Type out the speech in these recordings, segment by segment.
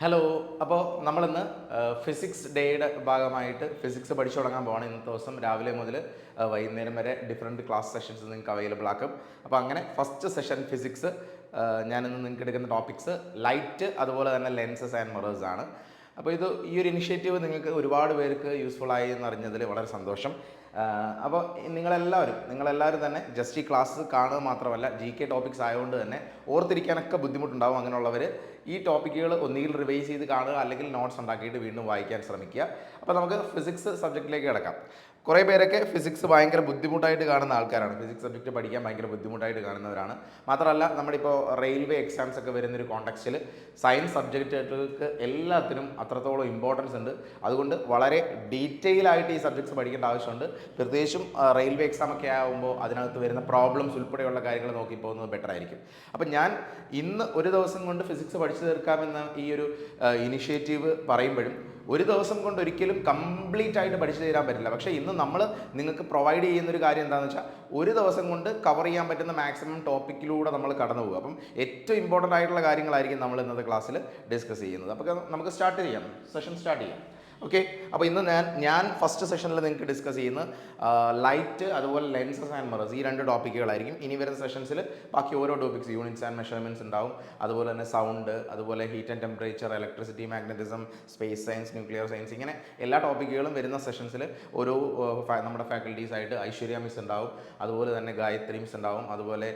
Hello. അപ്പോൾ നമ്മളിന്ന് physics ഡേയുടെ ഭാഗമായിട്ട് ഫിസിക്സ് പഠിച്ചു തുടങ്ങാൻ പോകണം. ഇന്നത്തെ ദിവസം രാവിലെ മുതൽ വൈകുന്നേരം വരെ ഡിഫറെൻറ്റ് ക്ലാസ് സെഷൻസ് നിങ്ങൾക്ക് അവൈലബിൾ ആക്കും. അപ്പോൾ അങ്ങനെ ഫസ്റ്റ് സെഷൻ ഫിസിക്സ് ഞാനിന്ന് നിങ്ങൾക്ക് എടുക്കുന്ന ടോപ്പിക്സ് ലൈറ്റ്, അതുപോലെ തന്നെ ലെൻസസ് ആൻഡ് മിറേഴ്സ് ആണ്. അപ്പോൾ ഈ ഒരു ഇനിഷ്യേറ്റീവ് നിങ്ങൾക്ക് ഒരുപാട് പേർക്ക് യൂസ്ഫുൾ ആയി എന്നറിഞ്ഞതിൽ വളരെ സന്തോഷം. അപ്പോൾ നിങ്ങളെല്ലാവരും തന്നെ ജസ്റ്റ് ഈ ക്ലാസ് കാണുക മാത്രമല്ല, GK ടോപ്പിക്സ് ആയതുകൊണ്ട് തന്നെ ഓർത്തിരിക്കാനൊക്കെ ബുദ്ധിമുട്ടുണ്ടാവും. അങ്ങനെയുള്ളവർ ഈ ടോപ്പിക്കുകൾ ഒന്നുകിൽ റിവൈസ് ചെയ്ത് കാണുക, അല്ലെങ്കിൽ നോട്ട്സ് ഉണ്ടാക്കിയിട്ട് വീണ്ടും വായിക്കാൻ ശ്രമിക്കുക. അപ്പോൾ നമുക്ക് ഫിസിക്സ് സബ്ജക്റ്റിലേക്ക് കിടക്കാം. കുറേ പേരൊക്കെ ഫിസിക്സ് ഭയങ്കര ബുദ്ധിമുട്ടായിട്ട് കാണുന്ന ആൾക്കാരാണ്. ഫിസിക്സ് സബ്ജക്റ്റ് പഠിക്കാൻ ഭയങ്കര ബുദ്ധിമുട്ടായിട്ട് കാണുന്നവരാണ്. മാത്രമല്ല, നമ്മളിപ്പോൾ റെയിൽവേ എക്സാംസ് ഒക്കെ വരുന്നൊരു കോണ്ടെക്സ്റ്റിൽ സയൻസ് സബ്ജക്റ്റുകൾക്ക് എല്ലാത്തിനും അത്രത്തോളം ഇമ്പോർട്ടൻസ് ഉണ്ട്. അതുകൊണ്ട് വളരെ ഡീറ്റെയിൽ ആയിട്ട് ഈ സബ്ജക്ട്സ് പഠിക്കേണ്ട ആവശ്യമുണ്ട്. പ്രത്യേകിച്ചും റെയിൽവേ എക്സാം ഒക്കെ ആകുമ്പോൾ അതിനകത്ത് വരുന്ന പ്രോബ്ലംസ് ഉൾപ്പെടെയുള്ള കാര്യങ്ങൾ നോക്കി പോകുന്നത് ബെറ്റർ ആയിരിക്കും. അപ്പം ഞാൻ ഇന്ന് ഒരു ദിവസം കൊണ്ട് ഫിസിക്സ് പഠിച്ചു തീർക്കാമെന്ന ഈ ഒരു ഇനിഷ്യേറ്റീവ് പറയുമ്പോഴും ഒരു ദിവസം കൊണ്ട് ഒരിക്കലും കംപ്ലീറ്റ് ആയിട്ട് പഠിച്ചു തീരാൻ പറ്റില്ല. പക്ഷേ ഇന്ന് നമ്മൾ നിങ്ങൾക്ക് പ്രൊവൈഡ് ചെയ്യുന്നൊരു കാര്യം എന്താണെന്ന് വെച്ചാൽ, ഒരു ദിവസം കൊണ്ട് കവർ ചെയ്യാൻ പറ്റുന്ന മാക്സിമം ടോപ്പിക്കിലൂടെ നമ്മൾ കടന്നു പോകുക. അപ്പം ഏറ്റവും ഇമ്പോർട്ടൻ്റ് ആയിട്ടുള്ള കാര്യങ്ങളായിരിക്കും നമ്മൾ ഇന്നത്തെ ക്ലാസ്സിൽ ഡിസ്കസ് ചെയ്യുന്നത്. അപ്പോൾ നമുക്ക് സെഷൻ സ്റ്റാർട്ട് ചെയ്യാം. ഓക്കെ. അപ്പോൾ ഇന്ന് ഞാൻ ഫസ്റ്റ് സെഷനിൽ നിങ്ങൾക്ക് ഡിസ്കസ് ചെയ്യുന്ന ലൈറ്റ്, അതുപോലെ ലെൻസസ് ആൻഡ് മിറേഴ്സ്, ഈ രണ്ട് ടോപ്പിക്കുകളായിരിക്കും. ഇനി വരുന്ന സെഷൻസിൽ ബാക്കി ഓരോ ടോപ്പിക്സ്, യൂണിറ്റ്സ് ആൻഡ് മെഷർമെൻറ്റ്സ് ഉണ്ടാവും. അതുപോലെ തന്നെ സൗണ്ട്, അതുപോലെ heat and temperature, electricity, magnetism, space science, nuclear science, ഇങ്ങനെ എല്ലാ ടോപ്പിക്കുകളും വരുന്ന സെഷൻസിൽ ഓരോ നമ്മുടെ ഫാക്കൽറ്റീസ് ആയിട്ട് ഐശ്വര്യ മിസ് ഉണ്ടാവും, അതുപോലെ തന്നെ ഗായത്രി മിസ് ഉണ്ടാവും, അതുപോലെ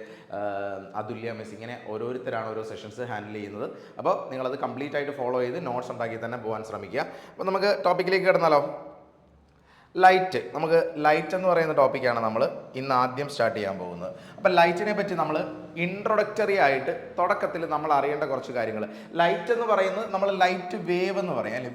അതുല്യ മിസ്, ഇങ്ങനെ ഓരോരുത്തരാണ് ഓരോ സെഷൻസ് ഹാൻഡിൽ ചെയ്യുന്നത്. അപ്പോൾ നിങ്ങളത് കംപ്ലീറ്റ് ആയിട്ട് ഫോളോ ചെയ്ത് നോട്ട്സ് ഉണ്ടാക്കി തന്നെ പോകാൻ ശ്രമിക്കുക. അപ്പോൾ നമുക്ക് ടോപ്പിക്കിലേക്ക് കിടന്നാലോ? ലൈറ്റ് എന്ന് പറയുന്ന ടോപ്പിക്കാണ് നമ്മൾ ഇന്ന് ആദ്യം സ്റ്റാർട്ട് ചെയ്യാൻ പോകുന്നത്. അപ്പം ലൈറ്റിനെ പറ്റി നമ്മൾ ഇൻട്രൊഡക്ടറി ആയിട്ട് തുടക്കത്തിൽ നമ്മൾ അറിയേണ്ട കുറച്ച് കാര്യങ്ങൾ. ലൈറ്റ് എന്ന് പറയുന്നത് നമ്മൾ ലൈറ്റ് വേവ് എന്ന് പറയും, അല്ലെ?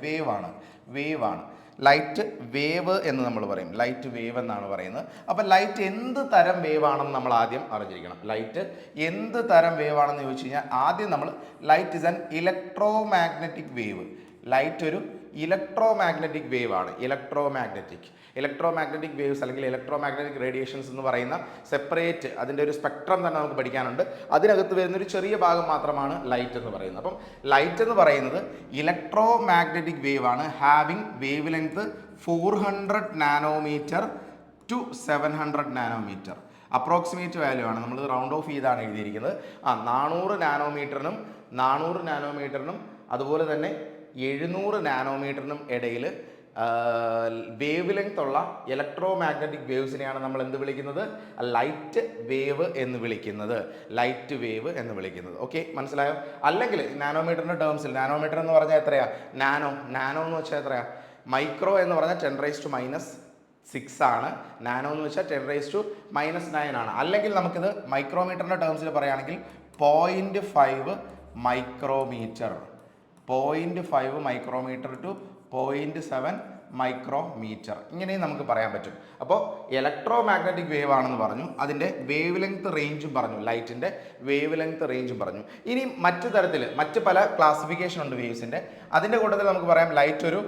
വേവാണ് ലൈറ്റ് വേവ് എന്ന് നമ്മൾ പറയും. ലൈറ്റ് വേവ് എന്നാണ് പറയുന്നത്. അപ്പം ലൈറ്റ് എന്ത് തരം വേവ് ആണെന്ന് നമ്മൾ ആദ്യം അറിഞ്ഞിരിക്കണം. ലൈറ്റ് എന്ത് തരം വേവ് ആണെന്ന് ചോദിച്ചു കഴിഞ്ഞാൽ, ആദ്യം നമ്മൾ light is an electro magnetic wave. Light ഒരു ഇലക്ട്രോ മാഗ്നറ്റിക് വേവ് ആണ്. ഇലക്ട്രോ മാഗ്നറ്റിക് വേവ്സ് അല്ലെങ്കിൽ ഇലക്ട്രോ മാഗ്നറ്റിക് റേഡിയേഷൻസ് എന്ന് പറയുന്ന സെപ്പറേറ്റ് അതിൻ്റെ ഒരു സ്പെക്ട്രം തന്നെ നമുക്ക് പഠിക്കാനുണ്ട്. അതിനകത്ത് വരുന്നൊരു ചെറിയ ഭാഗം മാത്രമാണ് ലൈറ്റ് എന്ന് പറയുന്നത്. അപ്പം ലൈറ്റ് എന്ന് പറയുന്നത് ഇലക്ട്രോ മാഗ്നറ്റിക് വേവ് ആണ്, having wavelength 400 nanometre to 700 nanometre. Approximate value ആണ്, നമ്മൾ റൗണ്ട് ഓഫ് ചെയ്താണ് എഴുതിയിരിക്കുന്നത്. 400 നാനോമീറ്ററിനും അതുപോലെ തന്നെ 700 നാനോമീറ്ററിനും ഇടയിൽ വേവ് ലെങ്ത് ഉള്ള ഇലക്ട്രോ മാഗ്നറ്റിക് വേവ്സിനെയാണ് നമ്മൾ എന്ത് വിളിക്കുന്നത്? ലൈറ്റ് വേവ് എന്ന് വിളിക്കുന്നത്. ഓക്കെ, മനസ്സിലായോ? അല്ലെങ്കിൽ നാനോമീറ്ററിൻ്റെ ടേംസിൽ, നാനോമീറ്റർ എന്ന് പറഞ്ഞാൽ എത്രയാ? നാനോ എന്ന് വെച്ചാൽ എത്രയാ? മൈക്രോ എന്ന് പറഞ്ഞാൽ 10⁻⁻6 ആണ്. നാനോ എന്ന് വെച്ചാൽ 10⁻⁻9 ആണ്. അല്ലെങ്കിൽ നമുക്കിത് മൈക്രോമീറ്ററിൻ്റെ ടേംസിൽ പറയുകയാണെങ്കിൽ 0.5 മൈക്രോമീറ്റർ. 0.5 മൈക്രോമീറ്റർ ടു 0.7 മൈക്രോമീറ്റർ, ഇങ്ങനെയും നമുക്ക് പറയാൻ പറ്റും. അപ്പോൾ ഇലക്ട്രോ മാഗ്നറ്റിക് വേവ് ആണെന്ന് പറഞ്ഞു, അതിൻ്റെ വേവ് ലെങ്ത് റേഞ്ചും പറഞ്ഞു, ലൈറ്റിൻ്റെ വേവ് ലെങ്ത് റേഞ്ചും പറഞ്ഞു. ഇനി മറ്റ് പല ക്ലാസിഫിക്കേഷൻ ഉണ്ട് വേവ്സിൻ്റെ. അതിൻ്റെ കൂട്ടത്തിൽ നമുക്ക് പറയാം ലൈറ്റ് ഒരു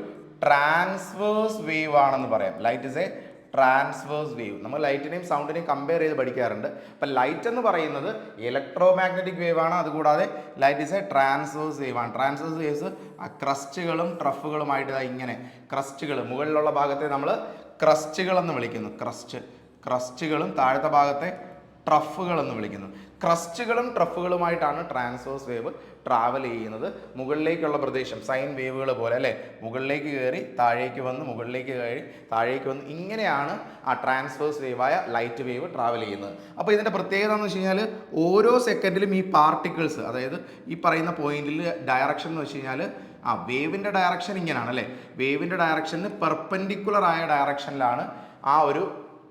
ട്രാൻസ്വേഴ്സ് വേവ് ആണെന്ന് പറയാം. Light is A transverse wave. നമ്മൾ ലൈറ്റിനെയും സൗണ്ടിനെയും കമ്പയർ ചെയ്ത് പഠിക്കാറുണ്ട്. അപ്പം ലൈറ്റ് എന്ന് പറയുന്നത് ഇലക്ട്രോ മാഗ്നറ്റിക് വേവ് ആണ്. അതുകൂടാതെ light is A transverse wave ആണ്. ട്രാൻസ്വേഴ്സ് വേവ്സ് ക്രസ്റ്റുകളും ട്രഫുകളുമായിട്ട് ഇങ്ങനെ മുകളിലുള്ള ഭാഗത്തെ നമ്മൾ ക്രസ്റ്റുകൾ എന്ന് വിളിക്കുന്നു. ക്രസ്റ്റുകളും താഴത്തെ ഭാഗത്തെ ട്രഫുകൾ എന്ന് വിളിക്കുന്നു. ക്രസ്റ്റുകളും ട്രഫുകളുമായിട്ടാണ് ട്രാൻസ്വേഴ്സ് വേവ് ട്രാവൽ ചെയ്യുന്നത്. മുകളിലേക്കുള്ള പ്രദേശം സൈൻ വേവുകൾ പോലെ, അല്ലേ? മുകളിലേക്ക് കയറി താഴേക്ക് വന്ന്, മുകളിലേക്ക് കയറി താഴേക്ക് വന്ന്, ഇങ്ങനെയാണ് ആ ട്രാൻസ്വേഴ്സ് വേവായ ലൈറ്റ് വേവ് ട്രാവൽ ചെയ്യുന്നത്. അപ്പോൾ ഇതിൻ്റെ പ്രത്യേകത എന്ന് വെച്ച് കഴിഞ്ഞാൽ, ഓരോ സെക്കൻഡിലും ഈ പാർട്ടിക്കിൾസ്, അതായത് ഈ പറയുന്ന പോയിന്റിൽ ഡയറക്ഷൻ എന്ന് വെച്ച് കഴിഞ്ഞാൽ വേവിൻ്റെ ഡയറക്ഷൻ ഇങ്ങനെയാണ്, അല്ലേ? വേവിൻ്റെ ഡയറക്ഷന് പെർപെൻഡിക്കുലർ ആയ ഡയറക്ഷനിലാണ് ആ ഒരു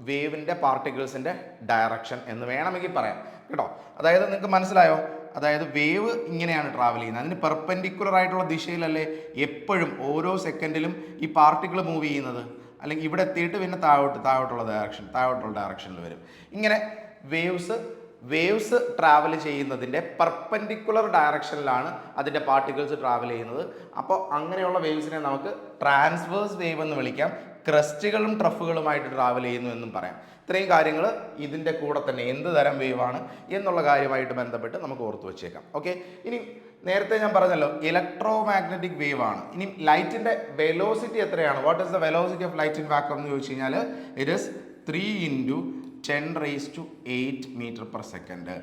വേവിൻ്റെ പാർട്ടിക്കിൾസിൻ്റെ ഡയറക്ഷൻ എന്ന് വേണമെങ്കിൽ പറയാം, കേട്ടോ? അതായത് നിങ്ങൾക്ക് മനസ്സിലായോ? അതായത് വേവ് ഇങ്ങനെയാണ് ട്രാവൽ ചെയ്യുന്നത്, അതിന് പെർപെൻഡിക്കുലർ ആയിട്ടുള്ള ദിശയിലല്ലേ എപ്പോഴും ഓരോ സെക്കൻഡിലും ഈ പാർട്ടിക്കിൾ മൂവ് ചെയ്യുന്നത്. അല്ലെങ്കിൽ ഇവിടെ എത്തിയിട്ട് പിന്നെ താഴോട്ടുള്ള ഡയറക്ഷനിൽ വരും. ഇങ്ങനെ വേവ്സ് ട്രാവൽ ചെയ്യുന്നതിൻ്റെ പെർപെൻഡിക്കുലർ ഡയറക്ഷനിലാണ് അതിൻ്റെ പാർട്ടിക്കിൾസ് ട്രാവൽ ചെയ്യുന്നത്. അപ്പോൾ അങ്ങനെയുള്ള വേവ്സിനെ നമുക്ക് ട്രാൻസ്വേഴ്സ് വേവ് എന്ന് വിളിക്കാം. ക്രസ്റ്റുകളും ട്രഫുകളുമായിട്ട് ട്രാവൽ ചെയ്യുന്നു എന്നും പറയാം. ഇത്രയും കാര്യങ്ങൾ ഇതിൻ്റെ കൂടെ തന്നെ എന്ത് തരം വേവാണ് എന്നുള്ള കാര്യമായിട്ട് ബന്ധപ്പെട്ട് നമുക്ക് ഓർത്ത് വെച്ചേക്കാം. ഓക്കെ, ഇനി നേരത്തെ ഞാൻ പറഞ്ഞല്ലോ ഇലക്ട്രോ മാഗ്നറ്റിക് വേവ് ആണ്. ഇനി ലൈറ്റിൻ്റെ വെലോസിറ്റി എത്രയാണ്? What is the velocity of light in vacuum എന്ന് ചോദിച്ചു കഴിഞ്ഞാൽ it is 3 × 10⁸ metre per second.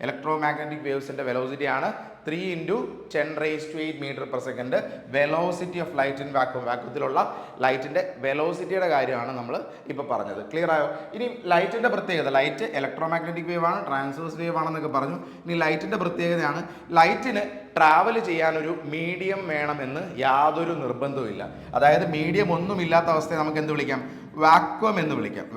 Electro magnetic വേവ്സിൻ്റെ വെലോസിറ്റി ആണ് 3 × 10⁸ metre per second. Velocity of light in vacuum, വാക്വത്തിലുള്ള ലൈറ്റിൻ്റെ വെലോസിറ്റിയുടെ കാര്യമാണ് നമ്മൾ ഇപ്പോൾ പറഞ്ഞത്. ക്ലിയർ ആയോ? ഇനി ലൈറ്റിൻ്റെ പ്രത്യേകത, ലൈറ്റ് ഇലക്ട്രോ മാഗ്നറ്റിക് വേവ് ആണ്, ട്രാൻസ്വേഴ്സ് വേവ് ആണെന്നൊക്കെ പറഞ്ഞു. ഇനി ലൈറ്റിൻ്റെ പ്രത്യേകതയാണ് ലൈറ്റിന് ട്രാവൽ ചെയ്യാനൊരു മീഡിയം വേണമെന്ന് യാതൊരു നിർബന്ധവുമില്ല. അതായത് മീഡിയം ഒന്നുമില്ലാത്ത അവസ്ഥയെ നമുക്ക് എന്ത് വിളിക്കാം? വാക്വം എന്ന് വിളിക്കാം.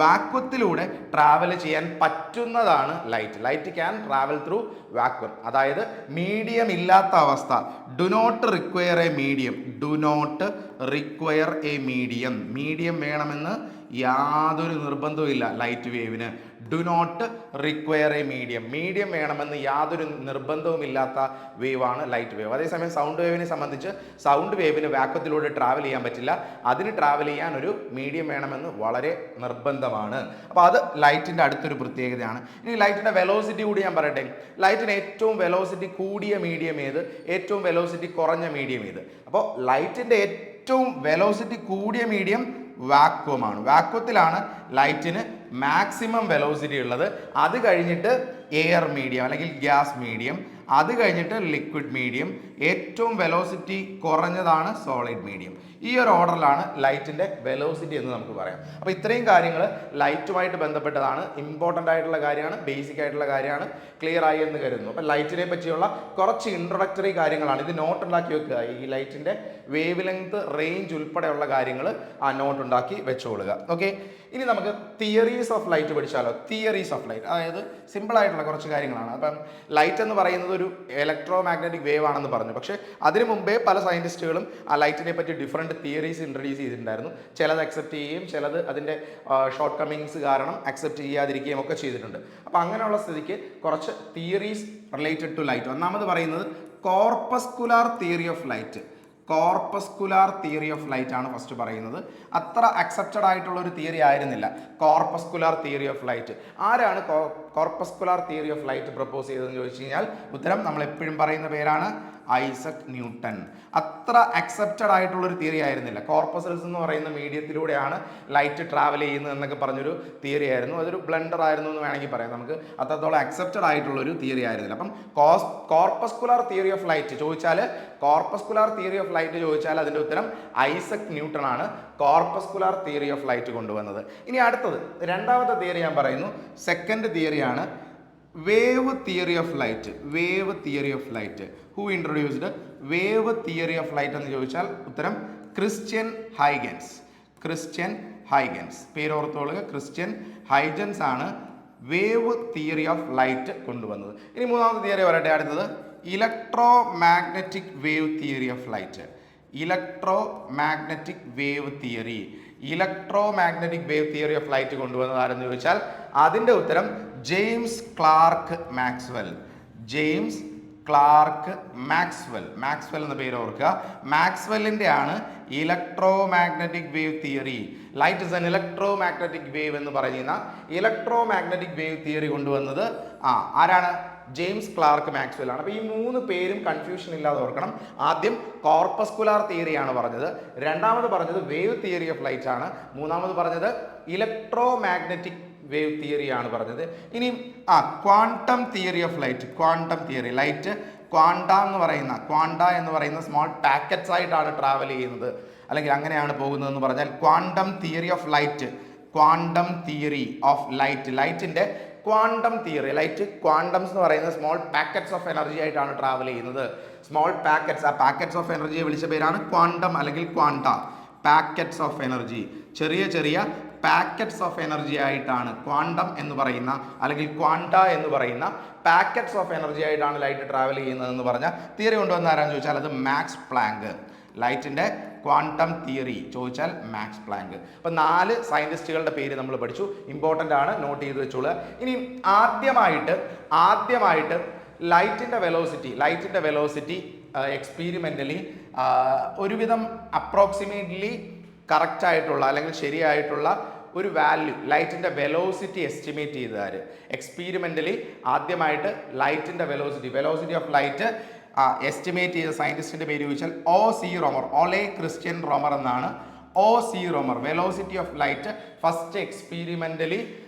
വാക്വത്തിലൂടെ ട്രാവൽ ചെയ്യാൻ പറ്റുന്നതാണ് light. Light can travel through vacuum. അതായത് മീഡിയം ഇല്ലാത്ത അവസ്ഥ, do not require a medium, medium വേണമെന്ന് യാതൊരു നിർബന്ധവുമില്ല ലൈറ്റ് വേവിന്. Do not require a medium വേണമെന്ന് യാതൊരു നിർബന്ധവുമില്ലാത്ത വേവാണ് ലൈറ്റ് വേവ്. അതേസമയം സൗണ്ട് വേവിനെ സംബന്ധിച്ച് സൗണ്ട് വേവിന് വാക്വത്തിലൂടെ ട്രാവൽ ചെയ്യാൻ പറ്റില്ല. അതിന് ട്രാവൽ ചെയ്യാൻ ഒരു മീഡിയം വേണമെന്ന് വളരെ നിർബന്ധമാണ്. അപ്പോൾ അത് ലൈറ്റിൻ്റെ അടുത്തൊരു പ്രത്യേകതയാണ്. ഇനി ലൈറ്റിൻ്റെ വെലോസിറ്റി കൂടി ഞാൻ പറയട്ടെ. ലൈറ്റിന് ഏറ്റവും വെലോസിറ്റി കൂടിയ മീഡിയം ഏത്, ഏറ്റവും വെലോസിറ്റി കുറഞ്ഞ മീഡിയം ഏത്? അപ്പോൾ ലൈറ്റിൻ്റെ ഏറ്റവും വെലോസിറ്റി കൂടിയ മീഡിയം വാക്വമാണ്. വാക്വത്തിലാണ് ലൈറ്റിന് മാക്സിമം വെലോസിറ്റി ഉള്ളത്. അത് കഴിഞ്ഞിട്ട് എയർ മീഡിയം അല്ലെങ്കിൽ ഗ്യാസ് മീഡിയം, അത് കഴിഞ്ഞിട്ട് ലിക്വിഡ് മീഡിയം, ഏറ്റവും വെലോസിറ്റി കുറഞ്ഞതാണ് സോളിഡ് മീഡിയം. ഈ ഒരു ഓർഡറിലാണ് ലൈറ്റിൻ്റെ വെലോസിറ്റി എന്ന് നമുക്ക് പറയാം. അപ്പോൾ ഇത്രയും കാര്യങ്ങൾ ലൈറ്റുമായിട്ട് ബന്ധപ്പെട്ടതാണ്, ഇമ്പോർട്ടൻ്റ് ആയിട്ടുള്ള കാര്യമാണ്, ബേസിക് ആയിട്ടുള്ള കാര്യമാണ്. ക്ലിയർ ആയി എന്ന് കരുതുന്നു. അപ്പോൾ ലൈറ്റിനെ പറ്റിയുള്ള കുറച്ച് ഇൻട്രൊഡക്ടറി കാര്യങ്ങളാണ്. ഇത് നോട്ട് ഉണ്ടാക്കി വെക്കുക. ഈ ലൈറ്റിൻ്റെ വേവ് ലെങ്ത്, റേഞ്ച് ഉൾപ്പെടെയുള്ള കാര്യങ്ങൾ ആ നോട്ട് ഉണ്ടാക്കി വെച്ചോളുക. ഓക്കെ, ഇനി നമുക്ക് തിയറീസ് ഓഫ് ലൈറ്റ് പഠിച്ചാലോ? തിയറീസ് ഓഫ് ലൈറ്റ്, അതായത് സിമ്പിൾ ആയിട്ടുള്ള കുറച്ച് കാര്യങ്ങളാണ്. അപ്പം ലൈറ്റ് എന്ന് പറയുന്നത് ഒരു ഇലക്ട്രോ മാഗ്നറ്റിക് വേവ് ആണെന്ന് പറഞ്ഞു. പക്ഷേ അതിനു മുമ്പേ പല സയൻറ്റിസ്റ്റുകളും ആ ലൈറ്റിനെ പറ്റി ഡിഫറെൻറ്റ് തിയറീസ് ഇൻട്രൊഡ്യൂസ് ചെയ്തിട്ടുണ്ടായിരുന്നു. ചിലത് അക്സെപ്റ്റ് ചെയ്യുകയും ചിലത് അതിൻ്റെ ഷോർട്ട് കമ്മിങ്സ് കാരണം അക്സെപ്റ്റ് ചെയ്യാതിരിക്കുകയും ഒക്കെ ചെയ്തിട്ടുണ്ട്. അപ്പോൾ അങ്ങനെയുള്ള സ്ഥിതിക്ക് കുറച്ച് തിയറീസ് റിലേറ്റഡ് ടു ലൈറ്റ്. ഒന്നാമത് പറയുന്നത് corpuscular theory of light. Corpuscular theory of light ആണ് ഫസ്റ്റ് പറയുന്നത്. അത്ര അക്സെപ്റ്റഡ് ആയിട്ടുള്ള ഒരു തിയറി ആയിരുന്നില്ല കോർപ്പസ്കുലാർ തിയറി ഓഫ് ലൈറ്റ്. ആരാണ് corpuscular theory of light propose ചെയ്തതെന്ന് ചോദിച്ചു കഴിഞ്ഞാൽ ഉത്തരം നമ്മൾ എപ്പോഴും പറയുന്ന പേരാണ് ഐസക് ന്യൂട്ടൺ. അത്ര അക്സെപ്റ്റഡ് ആയിട്ടുള്ള ഒരു തിയറി ആയിരുന്നില്ല. കോർപ്പസൽസ് എന്ന് പറയുന്ന മീഡിയത്തിലൂടെയാണ് ലൈറ്റ് ട്രാവൽ ചെയ്യുന്നത് എന്നൊക്കെ പറഞ്ഞൊരു തിയറി ആയിരുന്നു. അതൊരു ബ്ലണ്ടർ ആയിരുന്നു എന്ന് വേണമെങ്കിൽ പറയാം. നമുക്ക് അത്രത്തോളം അക്സെപ്റ്റഡ് ആയിട്ടുള്ള ഒരു തിയറി ആയിരുന്നില്ല. അപ്പം കോർപ്പസ്കുലാർ തിയറി ഓഫ് ലൈറ്റ് ചോദിച്ചാൽ, കോർപ്പസ്കുലാർ തിയറി ഓഫ് ലൈറ്റ് ചോദിച്ചാൽ അതിൻ്റെ ഉത്തരം ഐസക് ന്യൂട്ടൺ ആണ് കോർപ്പസ്കുലാർ തിയറി ഓഫ് ലൈറ്റ് കൊണ്ടുവന്നത്. ഇനി അടുത്തത് രണ്ടാമത്തെ തിയറി ഞാൻ പറയുന്നു, സെക്കൻഡ് തിയറിയാണ് wave theory of light. Wave theory of light. Who introduced wave theory of light എന്ന് ചോദിച്ചാൽ ഉത്തരം ക്രിസ്ത്യൻ ഹൈഗൻസ്. ക്രിസ്ത്യൻ ഹൈഗൻസ്, പേരോർത്തോളുക, ക്രിസ്ത്യൻ ഹൈഗൻസ് ആണ് വേവ് തിയറി ഓഫ് ലൈറ്റ് കൊണ്ടുവന്നത്. ഇനി മൂന്നാമത്തെ തിയറി പറയട്ടെ. അടുത്തത് electro magnetic wave theory of light. Electro magnetic wave theory. Electro magnetic wave theory of light കൊണ്ടുവന്നത് ആരെന്ന് ചോദിച്ചാൽ അതിൻ്റെ ഉത്തരം James Clerk Maxwell. James Clerk Maxwell. Maxwell എന്ന പേര് ഓർക്കുക. മാക്സ്വെല്ലിൻ്റെ ആണ് electro magnetic wave theory. Light is an electro magnetic wave എന്ന് പറയുന്ന ഇലക്ട്രോ മാഗ്നറ്റിക് വേവ് തിയറി കൊണ്ടുവന്നത് ആരാണ്? ജെയിംസ് ക്ലാർക്ക് മാക്സ്വെൽ ആണ്. അപ്പോൾ ഈ മൂന്ന് പേരും കൺഫ്യൂഷൻ ഇല്ലാതെ ഓർക്കണം. ആദ്യം കോർപ്പസ്കുലാർ തിയറിയാണ് പറഞ്ഞത്, രണ്ടാമത് പറഞ്ഞത് വേവ് തിയറി ഓഫ് ലൈറ്റ് ആണ്, മൂന്നാമത് പറഞ്ഞത് ഇലക്ട്രോ മാഗ്നറ്റിക് വേവ് തിയറിയാണ് പറഞ്ഞത്. ഇനി quantum theory of light. Quantum theory, light quanta എന്ന് പറയുന്ന സ്മോൾ പാക്കറ്റ്സ് ആയിട്ടാണ് ട്രാവൽ ചെയ്യുന്നത്, അല്ലെങ്കിൽ അങ്ങനെയാണ് പോകുന്നതെന്ന് പറഞ്ഞാൽ quantum theory of light. Quantum theory of light, ലൈറ്റിൻ്റെ ക്വാണ്ടം തിയറി. ലൈറ്റ് ക്വാണ്ടംസ് എന്ന് പറയുന്നത് സ്മോൾ പാക്കറ്റ്സ് ഓഫ് എനർജി ആയിട്ടാണ് ട്രാവൽ ചെയ്യുന്നത്. സ്മോൾ പാക്കറ്റ്സ്, ആ പാക്കറ്റ്സ് ഓഫ് എനർജിയെ വിളിച്ച പേരാണ് ക്വാണ്ടം അല്ലെങ്കിൽ ക്വാണ്ട. പാക്കറ്റ്സ് ഓഫ് എനർജി, ചെറിയ ചെറിയ പാക്കറ്റ്സ് ഓഫ് എനർജി ആയിട്ടാണ് ക്വാണ്ടം എന്ന് പറയുന്ന അല്ലെങ്കിൽ ക്വാണ്ട എന്ന് പറയുന്ന പാക്കറ്റ്സ് ഓഫ് എനർജി ആയിട്ടാണ് ലൈറ്റ് ട്രാവൽ ചെയ്യുന്നതെന്ന് പറഞ്ഞ തിയറി കൊണ്ടുവന്ന ആരാന്ന് ചോദിച്ചാൽ അത് മാക്സ് പ്ലാങ്ക്. ലൈറ്റിൻ്റെ ക്വാണ്ടം തിയറി ചോദിച്ചാൽ മാക്സ് പ്ലാങ്ക്. അപ്പം 4 സയൻറ്റിസ്റ്റുകളുടെ പേര് നമ്മൾ പഠിച്ചു, ഇമ്പോർട്ടൻ്റ് ആണ്, നോട്ട് ചെയ്ത് വെച്ചോളുക. ഇനി ആദ്യമായിട്ട് ലൈറ്റിൻ്റെ വെലോസിറ്റി എക്സ്പീരിമെൻ്റലി ഒരുവിധം അപ്രോക്സിമേറ്റ്ലി കറക്റ്റ് ആയിട്ടുള്ള അല്ലെങ്കിൽ ശരിയായിട്ടുള്ള ഒരു വാല്യൂ, ലൈറ്റിൻ്റെ വെലോസിറ്റി എസ്റ്റിമേറ്റ് ചെയ്തതാര്? എക്സ്പീരിമെൻ്റലി ആദ്യമായിട്ട് ലൈറ്റിൻ്റെ വെലോസിറ്റി ഓഫ് ലൈറ്റ് എസ്റ്റിമേറ്റ് ചെയ്ത സയൻറ്റിസ്റ്റിൻ്റെ പേര് ചോദിച്ചാൽ OC റോമർ, ഒലെ ക്രിസ്ത്യൻ റോമർ എന്നാണ്. OC Roemer, velocity of light first experimentally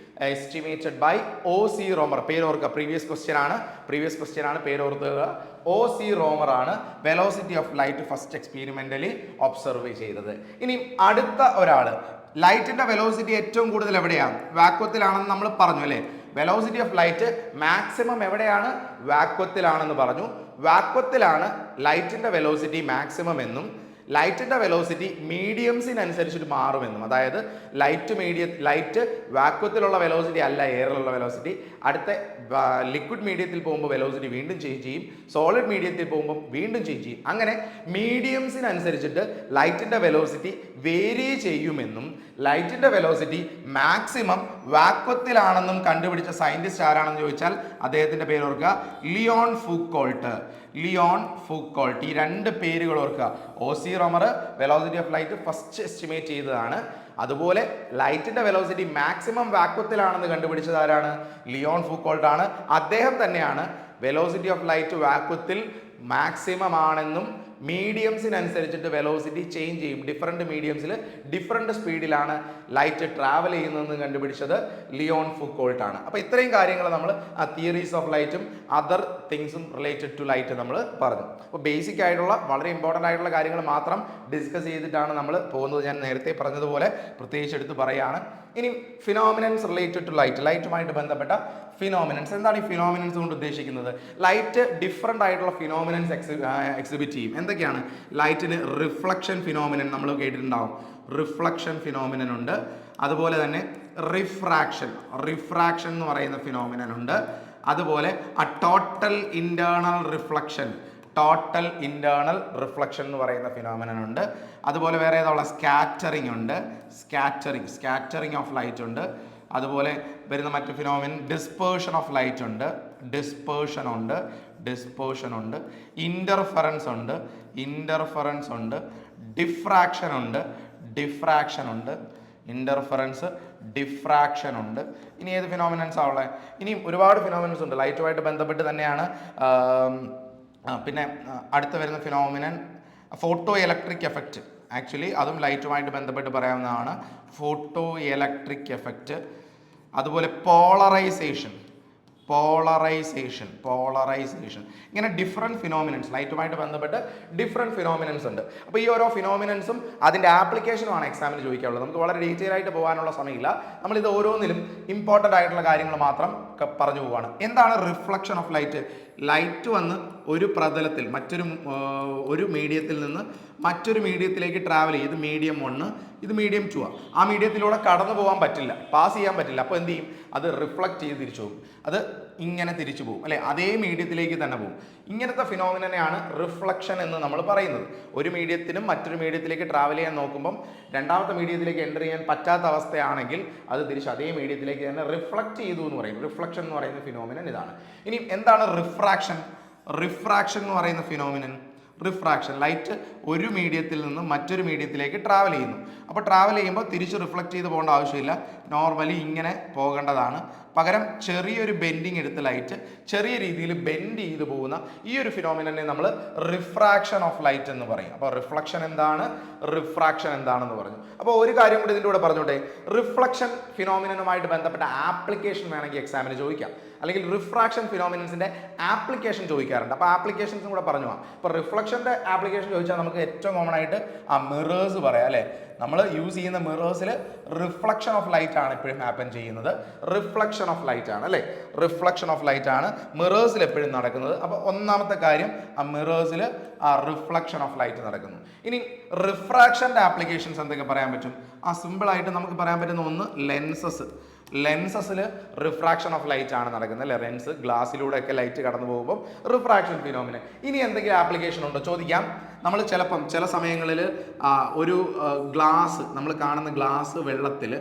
estimated by OC Roemer. പേര് ഓർക്കുക, പ്രീവിയസ് ക്വസ്റ്റ്യൻ ആണ്, പേര് ഓർക്കുക. OC റോമർ ആണ് velocity of light first experimentally observe ചെയ്തത്. ഇനി അടുത്ത ഒരാൾ, ലൈറ്റിന്റെ വെലോസിറ്റി ഏറ്റവും കൂടുതൽ എവിടെയാണ്? വാക്വത്തിലാണെന്ന് നമ്മൾ പറഞ്ഞു അല്ലേ? വെലോസിറ്റി ഓഫ് ലൈറ്റ് മാക്സിമം എവിടെയാണ്? വാക്വത്തിലാണെന്ന് പറഞ്ഞു. വാക്വത്തിലാണ് ലൈറ്റിന്റെ വെലോസിറ്റി മാക്സിമം എന്നും ലൈറ്റിന്റെ വെലോസിറ്റി മീഡിയംസിനനുസരിച്ചിട്ട് മാറുമെന്നും. അതായത് ലൈറ്റ് വാക്വത്തിലുള്ള വെലോസിറ്റി അല്ല എയറിലുള്ള വെലോസിറ്റി. അടുത്ത ലിക്വിഡ് മീഡിയത്തിൽ പോകുമ്പോൾ വെലോസിറ്റി വീണ്ടും ചേഞ്ച് ചെയ്യും, സോളിഡ് മീഡിയത്തിൽ പോകുമ്പോൾ വീണ്ടും ചേഞ്ച് ചെയ്യും. അങ്ങനെ മീഡിയംസിനനുസരിച്ചിട്ട് ലൈറ്റിന്റെ വെലോസിറ്റി വേരി ചെയ്യുമെന്നും ലൈറ്റിന്റെ വെലോസിറ്റി മാക്സിമം വാക്വത്തിലാണെന്നും കണ്ടുപിടിച്ച സയന്റിസ്റ്റ് ആരാണെന്ന് ചോദിച്ചാൽ അദ്ദേഹത്തിന്റെ പേര് ഓർക്കുക, ലിയോൺ ഫൂക്കോൾട്ട്. ഈ രണ്ട് പേരുകൾ ഓർക്കുക. OC Roemer velocity of light first estimate ചെയ്തതാണ്. അതുപോലെ ലൈറ്റിന്റെ വെലോസിറ്റി മാക്സിമം വാക്വത്തിലാണെന്ന് കണ്ടുപിടിച്ചത് ആരാണ്? ലിയോൺ ഫൂക്കോൾട്ട് ആണ്. അദ്ദേഹം തന്നെയാണ് വെലോസിറ്റി ഓഫ് ലൈറ്റ് വാക്വത്തിൽ മാക്സിമം ആണെന്നും മീഡിയംസിനനുസരിച്ചിട്ട് വെലോസിറ്റി ചേഞ്ച് ചെയ്യും, ഡിഫറെൻറ്റ് മീഡിയംസിൽ ഡിഫറെൻറ്റ് സ്പീഡിലാണ് ലൈറ്റ് ട്രാവൽ ചെയ്യുന്നതെന്ന് കണ്ടുപിടിച്ചത് ലിയോൺ ഫൂക്കോൾട്ട് ആണ്. അപ്പോൾ ഇത്രയും കാര്യങ്ങൾ നമ്മൾ തിയറീസ് ഓഫ് ലൈറ്റും അതർ തിങ്സും റിലേറ്റഡ് ടു ലൈറ്റ് നമ്മൾ പറഞ്ഞു. അപ്പോൾ ബേസിക് ആയിട്ടുള്ള വളരെ ഇമ്പോർട്ടൻ്റ് ആയിട്ടുള്ള കാര്യങ്ങൾ മാത്രം ഡിസ്കസ് ചെയ്തിട്ടാണ് നമ്മൾ പോകുന്നത്. ഞാൻ നേരത്തെ പറഞ്ഞതുപോലെ പ്രത്യേകിച്ച് എടുത്ത് പറയുകയാണ്. ഇനി ഫിനോമിനൻസ് റിലേറ്റഡ് ടു ലൈറ്റുമായിട്ട് ബന്ധപ്പെട്ട ഫിനോമിനൻസ്. എന്താണ് ഈ ഫിനോമിനൻസ് കൊണ്ട് ഉദ്ദേശിക്കുന്നത്? ലൈറ്റ് ഡിഫറെൻ്റ് ആയിട്ടുള്ള ഫിനോമിനൻസ് എക്സിബിറ്റ് ചെയ്യും. എന്തൊക്കെയാണ്? ലൈറ്റിന് റിഫ്ലക്ഷൻ ഫിനോമിനൻ നമ്മൾ കേട്ടിട്ടുണ്ടാവും, റിഫ്ലക്ഷൻ ഫിനോമിനൻ ഉണ്ട്. അതുപോലെ തന്നെ റിഫ്രാക്ഷൻ എന്ന് പറയുന്ന ഫിനോമിനൻ ഉണ്ട്. അതുപോലെ ടോട്ടൽ ഇന്റേണൽ റിഫ്ലക്ഷൻ എന്ന് പറയുന്ന ഫിനോമിനൻ ഉണ്ട്. അതുപോലെ വേറെ ഏതാ? സ്കാറ്ററിംഗ് ഉണ്ട്, സ്കാറ്ററിംഗ് ഓഫ് ലൈറ്റ് ഉണ്ട്. അതുപോലെ വരുന്ന മറ്റ് ഫിനോമിനൻ ഡിസ്പേർഷൻ ഓഫ് ലൈറ്റ് ഉണ്ട്, ഡിസ്പേർഷൻ ഉണ്ട്. ഇൻ്റർഫറൻസ് ഉണ്ട്, ഡിഫ്രാക്ഷൻ ഉണ്ട്. ഇൻ്റർഫറൻസ്, ഡിഫ്രാക്ഷൻ ഉണ്ട്. ഇനി ഏത് ഫിനോമിനൻസ് ആവുള്ളത്? ഇനിയും ഒരുപാട് ഫിനോമിനൻസ് ഉണ്ട് ലൈറ്റുമായിട്ട് ബന്ധപ്പെട്ട് തന്നെയാണ്. പിന്നെ അടുത്ത് വരുന്ന phenomenon photo electric effect. Actually അതും ലൈറ്റുമായിട്ട് ബന്ധപ്പെട്ട് പറയാവുന്നതാണ്. Photo electric effect. അതുപോലെ പോളറൈസേഷൻ. ഇങ്ങനെ ഡിഫറെൻറ്റ് ഫിനോമിനൻസ്, ലൈറ്റുമായിട്ട് ബന്ധപ്പെട്ട് ഡിഫറെൻറ്റ് ഫിനോമിനൻസ് ഉണ്ട്. അപ്പോൾ ഈ ഓരോ ഫിനോമിനൻസും അതിൻ്റെ ആപ്ലിക്കേഷനുമാണ് എക്സാമിന് ചോദിക്കാനുള്ളത്. നമുക്ക് വളരെ ഡീറ്റെയിൽ ആയിട്ട് പോകാനുള്ള സമയമില്ല. നമ്മളിത് ഓരോന്നിലും ഇമ്പോർട്ടൻ്റ് ആയിട്ടുള്ള കാര്യങ്ങൾ മാത്രം പറഞ്ഞു പോവുകയാണ്. എന്താണ് റിഫ്ലക്ഷൻ ഓഫ് ലൈറ്റ്? ലൈറ്റ് വന്ന് ഒരു പ്രതലത്തിൽ ഒരു മീഡിയത്തിൽ നിന്ന് മറ്റൊരു മീഡിയത്തിലേക്ക് ട്രാവൽ ചെയ്യും. ഇത് മീഡിയം 1, ഇത് മീഡിയം 2 ആണ്. ആ മീഡിയത്തിലൂടെ കടന്നു പോകാൻ പറ്റില്ല, പാസ് ചെയ്യാൻ പറ്റില്ല. അപ്പോൾ എന്ത് ചെയ്യും? അത് റിഫ്ലക്റ്റ് ചെയ്ത് തിരിച്ചു പോകും. അത് ഇങ്ങനെ തിരിച്ചു പോകും അല്ലെ, അതേ മീഡിയത്തിലേക്ക് തന്നെ പോകും. ഇങ്ങനത്തെ ഫിനോമിനനെയാണ് റിഫ്ലക്ഷൻ എന്ന് നമ്മൾ പറയുന്നത്. ഒരു മീഡിയത്തിനും മറ്റൊരു മീഡിയത്തിലേക്ക് ട്രാവൽ ചെയ്യാൻ നോക്കുമ്പം രണ്ടാമത്തെ മീഡിയത്തിലേക്ക് എൻ്റർ ചെയ്യാൻ പറ്റാത്ത അവസ്ഥയാണെങ്കിൽ അത് തിരിച്ച് അതേ മീഡിയത്തിലേക്ക് തന്നെ റിഫ്ലക്റ്റ് ചെയ്തു എന്ന് പറയും. റിഫ്ലക്ഷൻ എന്ന് പറയുന്ന ഫിനോമിനൻ ഇതാണ്. ഇനി എന്താണ് റിഫ്രാക്ഷൻ എന്ന് പറയുന്ന ഫിനോമിനൻ? റിഫ്രാക്ഷൻ, ലൈറ്റ് ഒരു മീഡിയത്തിൽ നിന്ന് മറ്റൊരു മീഡിയത്തിലേക്ക് ട്രാവൽ ചെയ്യുന്നു. അപ്പോൾ ട്രാവൽ ചെയ്യുമ്പോൾ തിരിച്ച് റിഫ്ലക്റ്റ് ചെയ്ത് പോകേണ്ട ആവശ്യമില്ല, നോർമലി ഇങ്ങനെ പോകേണ്ടതാണ്. പകരം ചെറിയൊരു ബെൻഡിങ് എടുത്ത് ലൈറ്റ് ചെറിയ രീതിയിൽ ബെൻഡ് ചെയ്ത് പോകുന്ന ഈ ഒരു ഫിനോമിനനെ നമ്മൾ റിഫ്രാക്ഷൻ ഓഫ് ലൈറ്റ് എന്ന് പറയും. അപ്പോൾ റിഫ്ലക്ഷൻ എന്താണ്, റിഫ്രാക്ഷൻ എന്താണെന്ന് പറഞ്ഞു. അപ്പോൾ ഒരു കാര്യം കൂടി ഇതിൻ്റെ കൂടെ പറഞ്ഞോട്ടെ, റിഫ്ലക്ഷൻ ഫിനോമിനനുമായിട്ട് ബന്ധപ്പെട്ട ആപ്ലിക്കേഷൻ വേണമെങ്കിൽ എക്സാമിന് ചോദിക്കാം, അല്ലെങ്കിൽ റിഫ്രാക്ഷൻ ഫിനോമിനൻസിൻ്റെ ആപ്ലിക്കേഷൻ ചോദിക്കാറുണ്ട്. അപ്പോൾ ആപ്ലിക്കേഷൻസും കൂടെ പറഞ്ഞു പോകാം. ഇപ്പോൾ റിഫ്ലക്ഷൻ്റെ ആപ്ലിക്കേഷൻ ചോദിച്ചാൽ നമുക്ക് ഏറ്റവും കോമൺ ആയിട്ട് മിറേഴ്സ് പറയാം അല്ലേ. നമ്മൾ യൂസ് ചെയ്യുന്ന മിറേഴ്സിൽ റിഫ്ലക്ഷൻ ഓഫ് ലൈറ്റ് ആണ് എപ്പോഴും ഹാപ്പൻ ചെയ്യുന്നത്. റിഫ്ലക്ഷൻ ഓഫ് ലൈറ്റ് ആണ് അല്ലേ, റിഫ്ലക്ഷൻ ഓഫ് ലൈറ്റ് ആണ് മിറേഴ്സിൽ എപ്പോഴും നടക്കുന്നത്. അപ്പോൾ ഒന്നാമത്തെ കാര്യം മിറേഴ്സിൽ റിഫ്ലക്ഷൻ ഓഫ് ലൈറ്റ് നടക്കുന്നു. ഇനി റിഫ്രാക്ഷൻ്റെ ആപ്ലിക്കേഷൻസ് എന്തൊക്കെ പറയാൻ പറ്റും? സിമ്പിളായിട്ട് നമുക്ക് പറയാൻ പറ്റുന്ന ഒന്ന് ലെൻസസിൽ റിഫ്രാക്ഷൻ ഓഫ് ലൈറ്റ് ആണ് നടക്കുന്നത് അല്ലേ. ലെൻസ്, ഗ്ലാസ്സിലൂടെയൊക്കെ ലൈറ്റ് കടന്നു പോകുമ്പോൾ റിഫ്രാക്ഷൻ ഫിനോമിനൻ. ഇനി എന്തെങ്കിലും ആപ്ലിക്കേഷൻ ഉണ്ടോ ചോദിക്കാം. നമ്മൾ ചില സമയങ്ങളിൽ ഒരു ഗ്ലാസ്, നമ്മൾ കാണുന്ന ഗ്ലാസ് വെള്ളത്തിൽ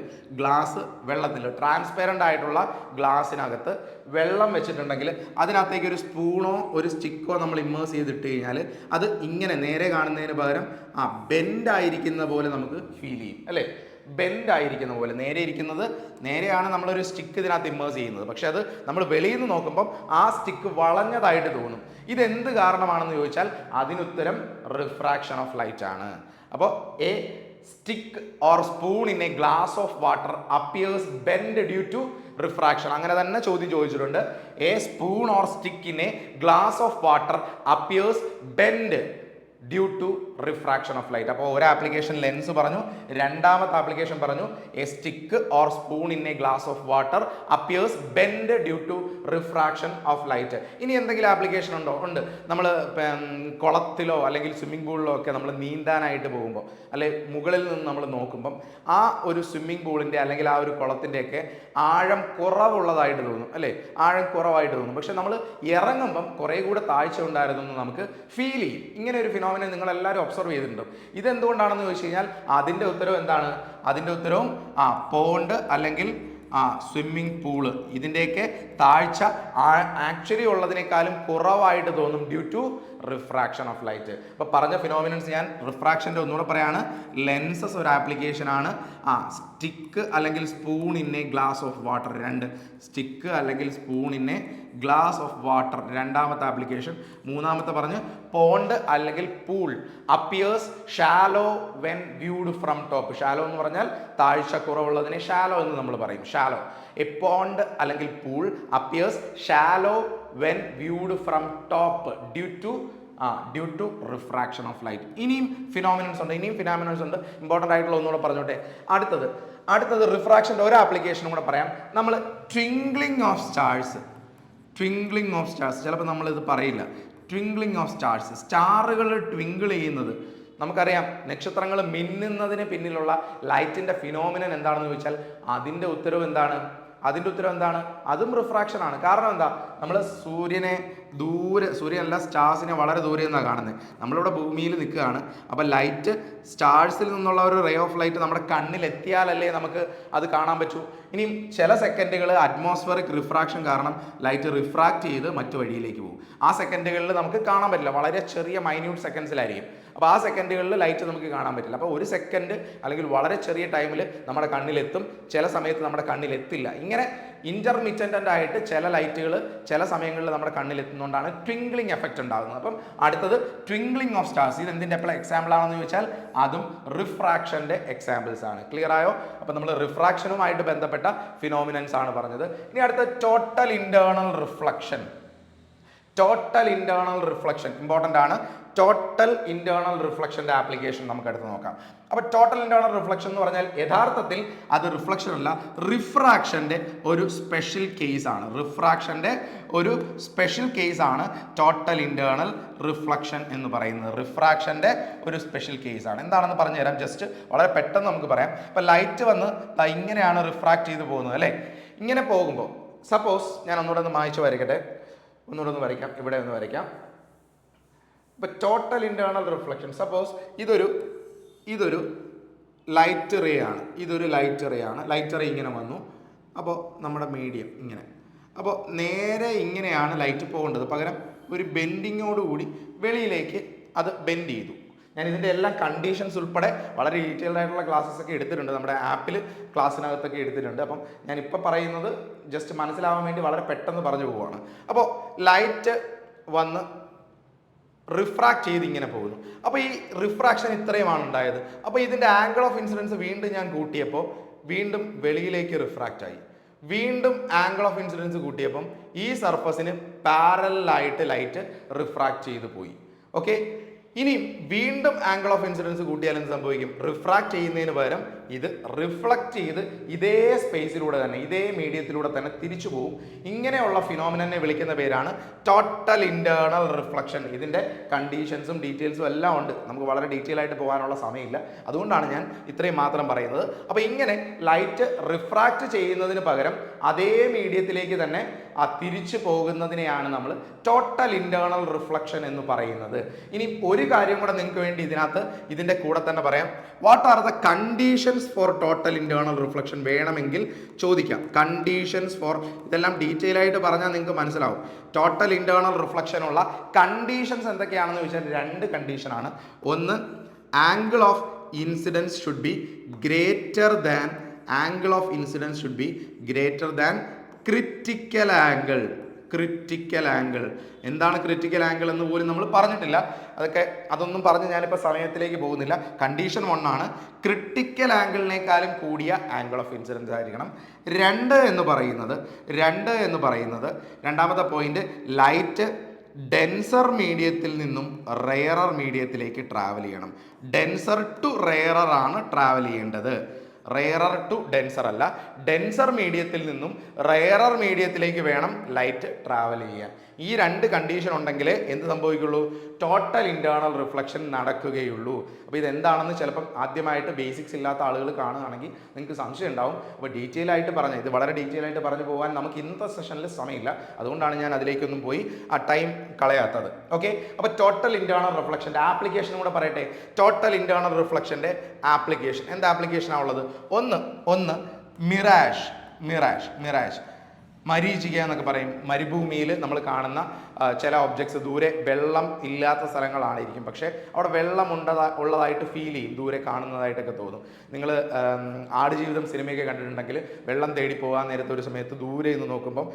ട്രാൻസ്പെറൻ്റ് ആയിട്ടുള്ള ഗ്ലാസ്സിനകത്ത് വെള്ളം വെച്ചിട്ടുണ്ടെങ്കിൽ അതിനകത്തേക്ക് ഒരു സ്പൂണോ ഒരു സ്റ്റിക്കോ നമ്മൾ ഇമ്മേഴ്സ് ചെയ്തിട്ട് കഴിഞ്ഞാൽ അത് ഇങ്ങനെ നേരെ കാണുന്നതിന് പകരം ബെൻഡ് ആയിരിക്കുന്ന പോലെ നമുക്ക് ഫീൽ ചെയ്യും അല്ലേ. ബെൻഡ് ആയിരിക്കുന്ന പോലെ. നേരെ ഇരിക്കുന്നത് നേരെയാണ് നമ്മളൊരു സ്റ്റിക്ക് ഇതിനകത്ത് ഇമ്മേഴ്സ് ചെയ്യുന്നത്, പക്ഷെ അത് നമ്മൾ വെളിയിൽ നിന്ന് നോക്കുമ്പോൾ ആ സ്റ്റിക്ക് വളഞ്ഞതായിട്ട് തോന്നും. ഇതെന്ത് കാരണമാണെന്ന് ചോദിച്ചാൽ അതിനുത്തരം റിഫ്രാക്ഷൻ ഓഫ് ലൈറ്റ് ആണ്. അപ്പോൾ a stick or spoon in a glass of water appears bend due to refraction. അങ്ങനെ തന്നെ ചോദ്യം ചോദിച്ചിട്ടുണ്ട്. A spoon or stick in a glass of water appears bend due to refraction of light. അപ്പോൾ ഒരു application lens പറഞ്ഞു, രണ്ടാമത്തെ application പറഞ്ഞു a stick or spoon in a glass of water appears bend due to refraction of light. ഇനി എന്തെങ്കിലും application ഉണ്ടോ? ഉണ്ട്. നമ്മൾ കുളത്തിലോ അല്ലെങ്കിൽ സ്വിമ്മിംഗ് പൂളിലോ ഒക്കെ നമ്മൾ നീന്താനായിട്ട് പോകുമ്പോൾ അല്ലെ മുകളിൽ നിന്ന് നമ്മൾ നോക്കുമ്പം ആ ഒരു സ്വിമ്മിംഗ് പൂളിൻ്റെ അല്ലെങ്കിൽ ആ ഒരു കുളത്തിൻ്റെയൊക്കെ ആഴം കുറവുള്ളതായിട്ട് തോന്നും അല്ലേ, ആഴം കുറവായിട്ട് തോന്നും. പക്ഷെ നമ്മൾ ഇറങ്ങുമ്പം കുറേ കൂടെ താഴ്ച ഉണ്ടായിരുന്നു എന്ന് നമുക്ക് ഫീൽ ചെയ്യും. ഇങ്ങനെ ഒരു ഫിനോമിന നിങ്ങളെല്ലാവരും ഒബ്സർവ് ചെയ്തിട്ടുണ്ടോ? ഇതെന്തുകൊണ്ടാണെന്ന് ചോദിച്ചു കഴിഞ്ഞാൽ അതിൻ്റെ ഉത്തരവ് എന്താണ്? അതിൻ്റെ ഉത്തരവും പോണ്ട് അല്ലെങ്കിൽ സ്വിമ്മിംഗ് പൂള് ഇതിൻ്റെയൊക്കെ താഴ്ച ആക്ച്വലി ഉള്ളതിനേക്കാളും കുറവായിട്ട് തോന്നും due to refraction of light. അപ്പോൾ പറഞ്ഞ ഫിനോമിനൻസ് ഞാൻ റിഫ്രാക്ഷൻ്റെ ഒന്നുകൂടെ പറയാണ്. ലെൻസസ് ഒരു ആപ്ലിക്കേഷൻ ആണ്. സ്റ്റിക്ക് അല്ലെങ്കിൽ spoon in a glass of water, രണ്ട് സ്റ്റിക്ക് അല്ലെങ്കിൽ spoon in a glass of water രണ്ടാമത്തെ ആപ്ലിക്കേഷൻ. മൂന്നാമത്തെ പറഞ്ഞ് പോണ്ട് അല്ലെങ്കിൽ pool appears shallow when viewed from top. Shallow എന്ന് പറഞ്ഞാൽ താഴ്ച കുറവുള്ളതിനെ ഷാലോ എന്ന് നമ്മൾ പറയും. ഷാലോ എ പോണ്ട് അല്ലെങ്കിൽ pool appears shallow when viewed from top due to refraction of light. ഇനിയും ഫിനോമിനൻസ് ഉണ്ട്. ഇമ്പോർട്ടൻ്റ് ആയിട്ടുള്ള ഒന്നുകൂടെ പറഞ്ഞോട്ടെ. അടുത്തത് റിഫ്രാക്ഷൻ്റെ ഒരു ആപ്ലിക്കേഷനും കൂടെ പറയാം. നമ്മൾ ട്വിങ്ക്ലിംഗ് ഓഫ് സ്റ്റാർസ് ചിലപ്പോൾ നമ്മളിത് പറയില്ല. ട്വിങ്ക്ലിംഗ് ഓഫ് സ്റ്റാർസ്, സ്റ്റാറുകൾ ട്വിങ്കിൾ ചെയ്യുന്നത് നമുക്കറിയാം. നക്ഷത്രങ്ങൾ മിന്നുന്നതിന് പിന്നിലുള്ള ലൈറ്റിൻ്റെ ഫിനോമിനൻ എന്താണെന്ന് ചോദിച്ചാൽ അതിൻ്റെ ഉത്തരവ് എന്താണ്? അതും റിഫ്രാക്ഷൻ ആണ്. കാരണം എന്താ? നമ്മൾ സൂര്യനെ സൂര്യനല്ല സ്റ്റാർസിനെ വളരെ ദൂരെ നിന്നാണ് കാണുന്നത്. നമ്മളിവിടെ ഭൂമിയിൽ നിൽക്കുകയാണ്. അപ്പോൾ ലൈറ്റ് സ്റ്റാർസിൽ നിന്നുള്ള ഒരു റേ ഓഫ് ലൈറ്റ് നമ്മുടെ കണ്ണിൽ എത്തിയാലല്ലേ നമുക്ക് അത് കാണാൻ പറ്റൂ. ഇനിയും ചില സെക്കൻഡുകൾ അറ്റ്മോസ്ഫിയറിക് റിഫ്രാക്ഷൻ കാരണം ലൈറ്റ് റിഫ്രാക്ട് ചെയ്ത് മറ്റു വഴിയിലേക്ക് പോകും. ആ സെക്കൻഡുകളിൽ നമുക്ക് കാണാൻ പറ്റില്ല, വളരെ ചെറിയ മൈന്യൂട്ട് സെക്കൻഡ്സിലായിരിക്കും. അപ്പോൾ ആ സെക്കൻഡുകളിൽ ലൈറ്റ് നമുക്ക് കാണാൻ പറ്റില്ല. അപ്പോൾ ഒരു സെക്കൻഡ് അല്ലെങ്കിൽ വളരെ ചെറിയ ടൈമിൽ നമ്മുടെ കണ്ണിലെത്തും, ചില സമയത്ത് നമ്മുടെ കണ്ണിലെത്തില്ല. ഇങ്ങനെ ഇന്റർമിറ്റൻ്റ് ആയിട്ട് ചില ലൈറ്റുകൾ ചില സമയങ്ങളിൽ നമ്മുടെ കണ്ണിലെത്തുന്നതുകൊണ്ടാണ് ട്വിങ്ക്ലിംഗ് എഫക്റ്റ് ഉണ്ടാകുന്നത്. അപ്പം അടുത്തത് ട്വിങ്ക്ലിംഗ് ഓഫ് സ്റ്റാർസ്. ഇത് എന്തിൻ്റെ എക്സാമ്പിൾ ആണെന്ന് ചോദിച്ചാൽ അതും റിഫ്രാക്ഷൻ്റെ എക്സാമ്പിൾസ് ആണ്. ക്ലിയർ ആയോ? അപ്പോൾ നമ്മൾ റിഫ്രാക്ഷനുമായിട്ട് ബന്ധപ്പെട്ട ഫിനോമിനൻസ് ആണ് പറഞ്ഞത്. ഇനി അടുത്ത ടോട്ടൽ ഇന്റേണൽ റിഫ്ലക്ഷൻ ഇമ്പോർട്ടൻ്റ് ആണ്. ടോട്ടൽ ഇന്റേണൽ റിഫ്ലക്ഷൻ്റെ ആപ്ലിക്കേഷൻ നമുക്ക് അടുത്ത് നോക്കാം. അപ്പോൾ ടോട്ടൽ ഇന്റേണൽ റിഫ്ലക്ഷൻ എന്ന് പറഞ്ഞാൽ യഥാർത്ഥത്തിൽ അത് റിഫ്ലക്ഷൻ അല്ല, റിഫ്രാക്ഷൻ്റെ ഒരു സ്പെഷ്യൽ കേസാണ് ടോട്ടൽ ഇന്റേണൽ റിഫ്ലക്ഷൻ എന്ന് പറയുന്നത്. റിഫ്രാക്ഷൻ്റെ ഒരു സ്പെഷ്യൽ കേസാണ്. എന്താണെന്ന് പറഞ്ഞു തരാം. ജസ്റ്റ് വളരെ പെട്ടെന്ന് നമുക്ക് പറയാം. അപ്പോൾ ലൈറ്റ് വന്ന് ഇങ്ങനെയാണ് റിഫ്രാക്ട് ചെയ്ത് പോകുന്നത് അല്ലേ. ഇങ്ങനെ പോകുമ്പോൾ സപ്പോസ് ഞാൻ ഒന്നുകൂടെ മായ്ച്ചു വരയ്ക്കട്ടെ. ഒന്നുകൂടെ ഒന്ന് വരയ്ക്കാം. ഇവിടെ ഒന്ന് വരയ്ക്കാം. ഇപ്പോൾ ടോട്ടൽ ഇന്റേണൽ റിഫ്ലക്ഷൻ, സപ്പോസ് ഇതൊരു ലൈറ്റ് റേ ആണ്. ലൈറ്റ് റേ ഇങ്ങനെ വന്നു. അപ്പോൾ നമ്മുടെ മീഡിയം ഇങ്ങനെ, അപ്പോൾ നേരെ ഇങ്ങനെയാണ് ലൈറ്റ് പോകേണ്ടത്. പകരം ഒരു ബെൻഡിങ്ങോടുകൂടി വെളിയിലേക്ക് അത് ബെൻഡ് ചെയ്തു. ഞാൻ ഇതിൻ്റെ എല്ലാ കണ്ടീഷൻസ് ഉൾപ്പെടെ വളരെ ഡീറ്റെയിൽഡ് ആയിട്ടുള്ള ക്ലാസ്സസ് ഒക്കെ എടുത്തിട്ടുണ്ട്. നമ്മുടെ ആപ്പിൽ ക്ലാസ്സിനകത്തൊക്കെ എടുത്തിട്ടുണ്ട്. അപ്പം ഞാനിപ്പോൾ പറയുന്നത് ജസ്റ്റ് മനസ്സിലാവാൻ വേണ്ടി വളരെ പെട്ടെന്ന് പറഞ്ഞു പോവുകയാണ്. അപ്പോൾ ലൈറ്റ് വന്ന് റിഫ്രാക്ട് ചെയ്ത് ഇങ്ങനെ പോകുന്നു. അപ്പോൾ ഈ റിഫ്രാക്ഷൻ ഇത്രയുമാണ് ഉണ്ടായത്. അപ്പോൾ ഇതിൻ്റെ ആംഗിൾ ഓഫ് ഇൻസിഡൻസ് വീണ്ടും ഞാൻ കൂട്ടിയപ്പോൾ വീണ്ടും വെളിയിലേക്ക് റിഫ്രാക്റ്റ് ആയി. വീണ്ടും ആംഗിൾ ഓഫ് ഇൻസിഡൻസ് കൂട്ടിയപ്പം ഈ സർഫസിന് പാരലായിട്ട് ലൈറ്റ് റിഫ്രാക്ട് ചെയ്ത് പോയി. ഓക്കെ, ഇനി വീണ്ടും ആംഗിൾ ഓഫ് ഇൻസിഡൻസ് കൂട്ടിയാൽ എന്ത് സംഭവിക്കും? റിഫ്രാക്ട് ചെയ്യുന്നതിന് പകരം ഇത് റിഫ്ലക്ട് ചെയ്ത് ഇതേ സ്പേസിലൂടെ തന്നെ, ഇതേ മീഡിയത്തിലൂടെ തന്നെ തിരിച്ചു പോകും. ഇങ്ങനെയുള്ള ഫിനോമിനനെ വിളിക്കുന്ന പേരാണ് ടോട്ടൽ ഇന്റേണൽ റിഫ്ലക്ഷൻ. ഇതിൻ്റെ കണ്ടീഷൻസും ഡീറ്റെയിൽസും എല്ലാം ഉണ്ട്. നമുക്ക് വളരെ ഡീറ്റെയിൽ ആയിട്ട് പോകാനുള്ള സമയമില്ല, അതുകൊണ്ടാണ് ഞാൻ ഇത്രയും മാത്രം പറയുന്നത്. അപ്പോൾ ഇങ്ങനെ ലൈറ്റ് റിഫ്രാക്ട് ചെയ്യുന്നതിന് പകരം അതേ മീഡിയത്തിലേക്ക് തന്നെ തിരിച്ചു പോകുന്നതിനെയാണ് നമ്മൾ ടോട്ടൽ ഇന്റേണൽ റിഫ്ലക്ഷൻ എന്ന് പറയുന്നത്. ഇനി ഒരു കാര്യം കൂടെ നിങ്ങൾക്ക് വേണ്ടി ഇതിൻ്റെ കൂടെ തന്നെ പറയാം. What are the conditions for total internal reflection വേണമെങ്കിൽ ചോദിക്കാം. കണ്ടീഷൻസ് ഫോർ, ഇതെല്ലാം ഡീറ്റെയിൽ ആയിട്ട് പറഞ്ഞാൽ നിങ്ങൾക്ക് മനസ്സിലാവും. ടോട്ടൽ ഇന്റേണൽ റിഫ്ലക്ഷനുള്ള കണ്ടീഷൻസ് എന്തൊക്കെയാണെന്ന് ചോദിച്ചാൽ 2 കണ്ടീഷനാണ്. ഒന്ന്, angle of incidence should be greater than angle of incidence should be greater than critical angle. Critical angle എന്താണ് ക്രിറ്റിക്കൽ ആംഗിൾ എന്ന് പോലും നമ്മൾ പറഞ്ഞിട്ടില്ല. അതൊന്നും പറഞ്ഞ് ഞാനിപ്പോൾ സമയത്തിലേക്ക് പോകുന്നില്ല. കണ്ടീഷൻ 1 ആണ്, ക്രിറ്റിക്കൽ ആംഗിളിനേക്കാളും കൂടിയ ആംഗിൾ ഓഫ് ഇൻസിഡൻസ് ആയിരിക്കണം. 2 എന്ന് പറയുന്നത് രണ്ടാമത്തെ പോയിന്റ്, ലൈറ്റ് ഡെൻസർ മീഡിയത്തിൽ നിന്നും റെയറർ മീഡിയത്തിലേക്ക് ട്രാവൽ ചെയ്യണം. ഡെൻസർ ടു റെയറർ ആണ് ട്രാവൽ ചെയ്യേണ്ടത്, റെയറർ ടു ഡെൻസർ അല്ല. ഡെൻസർ മീഡിയത്തിൽ നിന്നും റെയറർ മീഡിയത്തിലേക്ക് വേണം ലൈറ്റ് ട്രാവൽ ചെയ്യാൻ. ഈ 2 കണ്ടീഷൻ ഉണ്ടെങ്കിലേ എന്ത് സംഭവിക്കുള്ളൂ? ടോട്ടൽ ഇന്റേണൽ റിഫ്ലക്ഷൻ നടക്കുകയുള്ളൂ. അപ്പോൾ ഇതെന്താണെന്ന് ചിലപ്പം ആദ്യമായിട്ട് ബേസിക്സ് ഇല്ലാത്ത ആളുകൾ കാണുകയാണെങ്കിൽ നിങ്ങൾക്ക് സംശയം ഉണ്ടാവും. അപ്പോൾ ഡീറ്റെയിൽ ആയിട്ട് ഇത് വളരെ ഡീറ്റെയിൽ ആയിട്ട് പറഞ്ഞു പോകാൻ നമുക്ക് ഇന്നത്തെ സെഷനിൽ സമയമില്ല. അതുകൊണ്ടാണ് ഞാൻ അതിലേക്കൊന്നും പോയി ആ ടൈം കളയാത്തത്. ഓക്കെ, അപ്പോൾ ടോട്ടൽ ഇന്റേണൽ റിഫ്ലക്ഷൻ്റെ ആപ്ലിക്കേഷൻ കൂടെ പറയട്ടെ. ടോട്ടൽ ഇന്റേണൽ റിഫ്ലക്ഷൻ്റെ ആപ്ലിക്കേഷൻ എന്ത് ആപ്ലിക്കേഷനാണ് ഉള്ളത്? ഒന്ന് മിറാഷ് മരീചിക എന്നൊക്കെ പറയും. മരുഭൂമിയിൽ നമ്മൾ കാണുന്ന ചില ഒബ്ജക്ട്സ് ദൂരെ വെള്ളം ഇല്ലാത്ത സ്ഥലങ്ങളായിരിക്കും, പക്ഷേ അവിടെ വെള്ളം ഉള്ളതായിട്ട് ഫീൽ ചെയ്യും, ദൂരെ കാണുന്നതായിട്ടൊക്കെ തോന്നും. നിങ്ങൾ ആടുജീവിതം സിനിമയൊക്കെ കണ്ടിട്ടുണ്ടെങ്കിൽ വെള്ളം തേടി പോകാൻ നേരത്തെ ഒരു സമയത്ത് ദൂരെ നിന്ന് നോക്കുമ്പം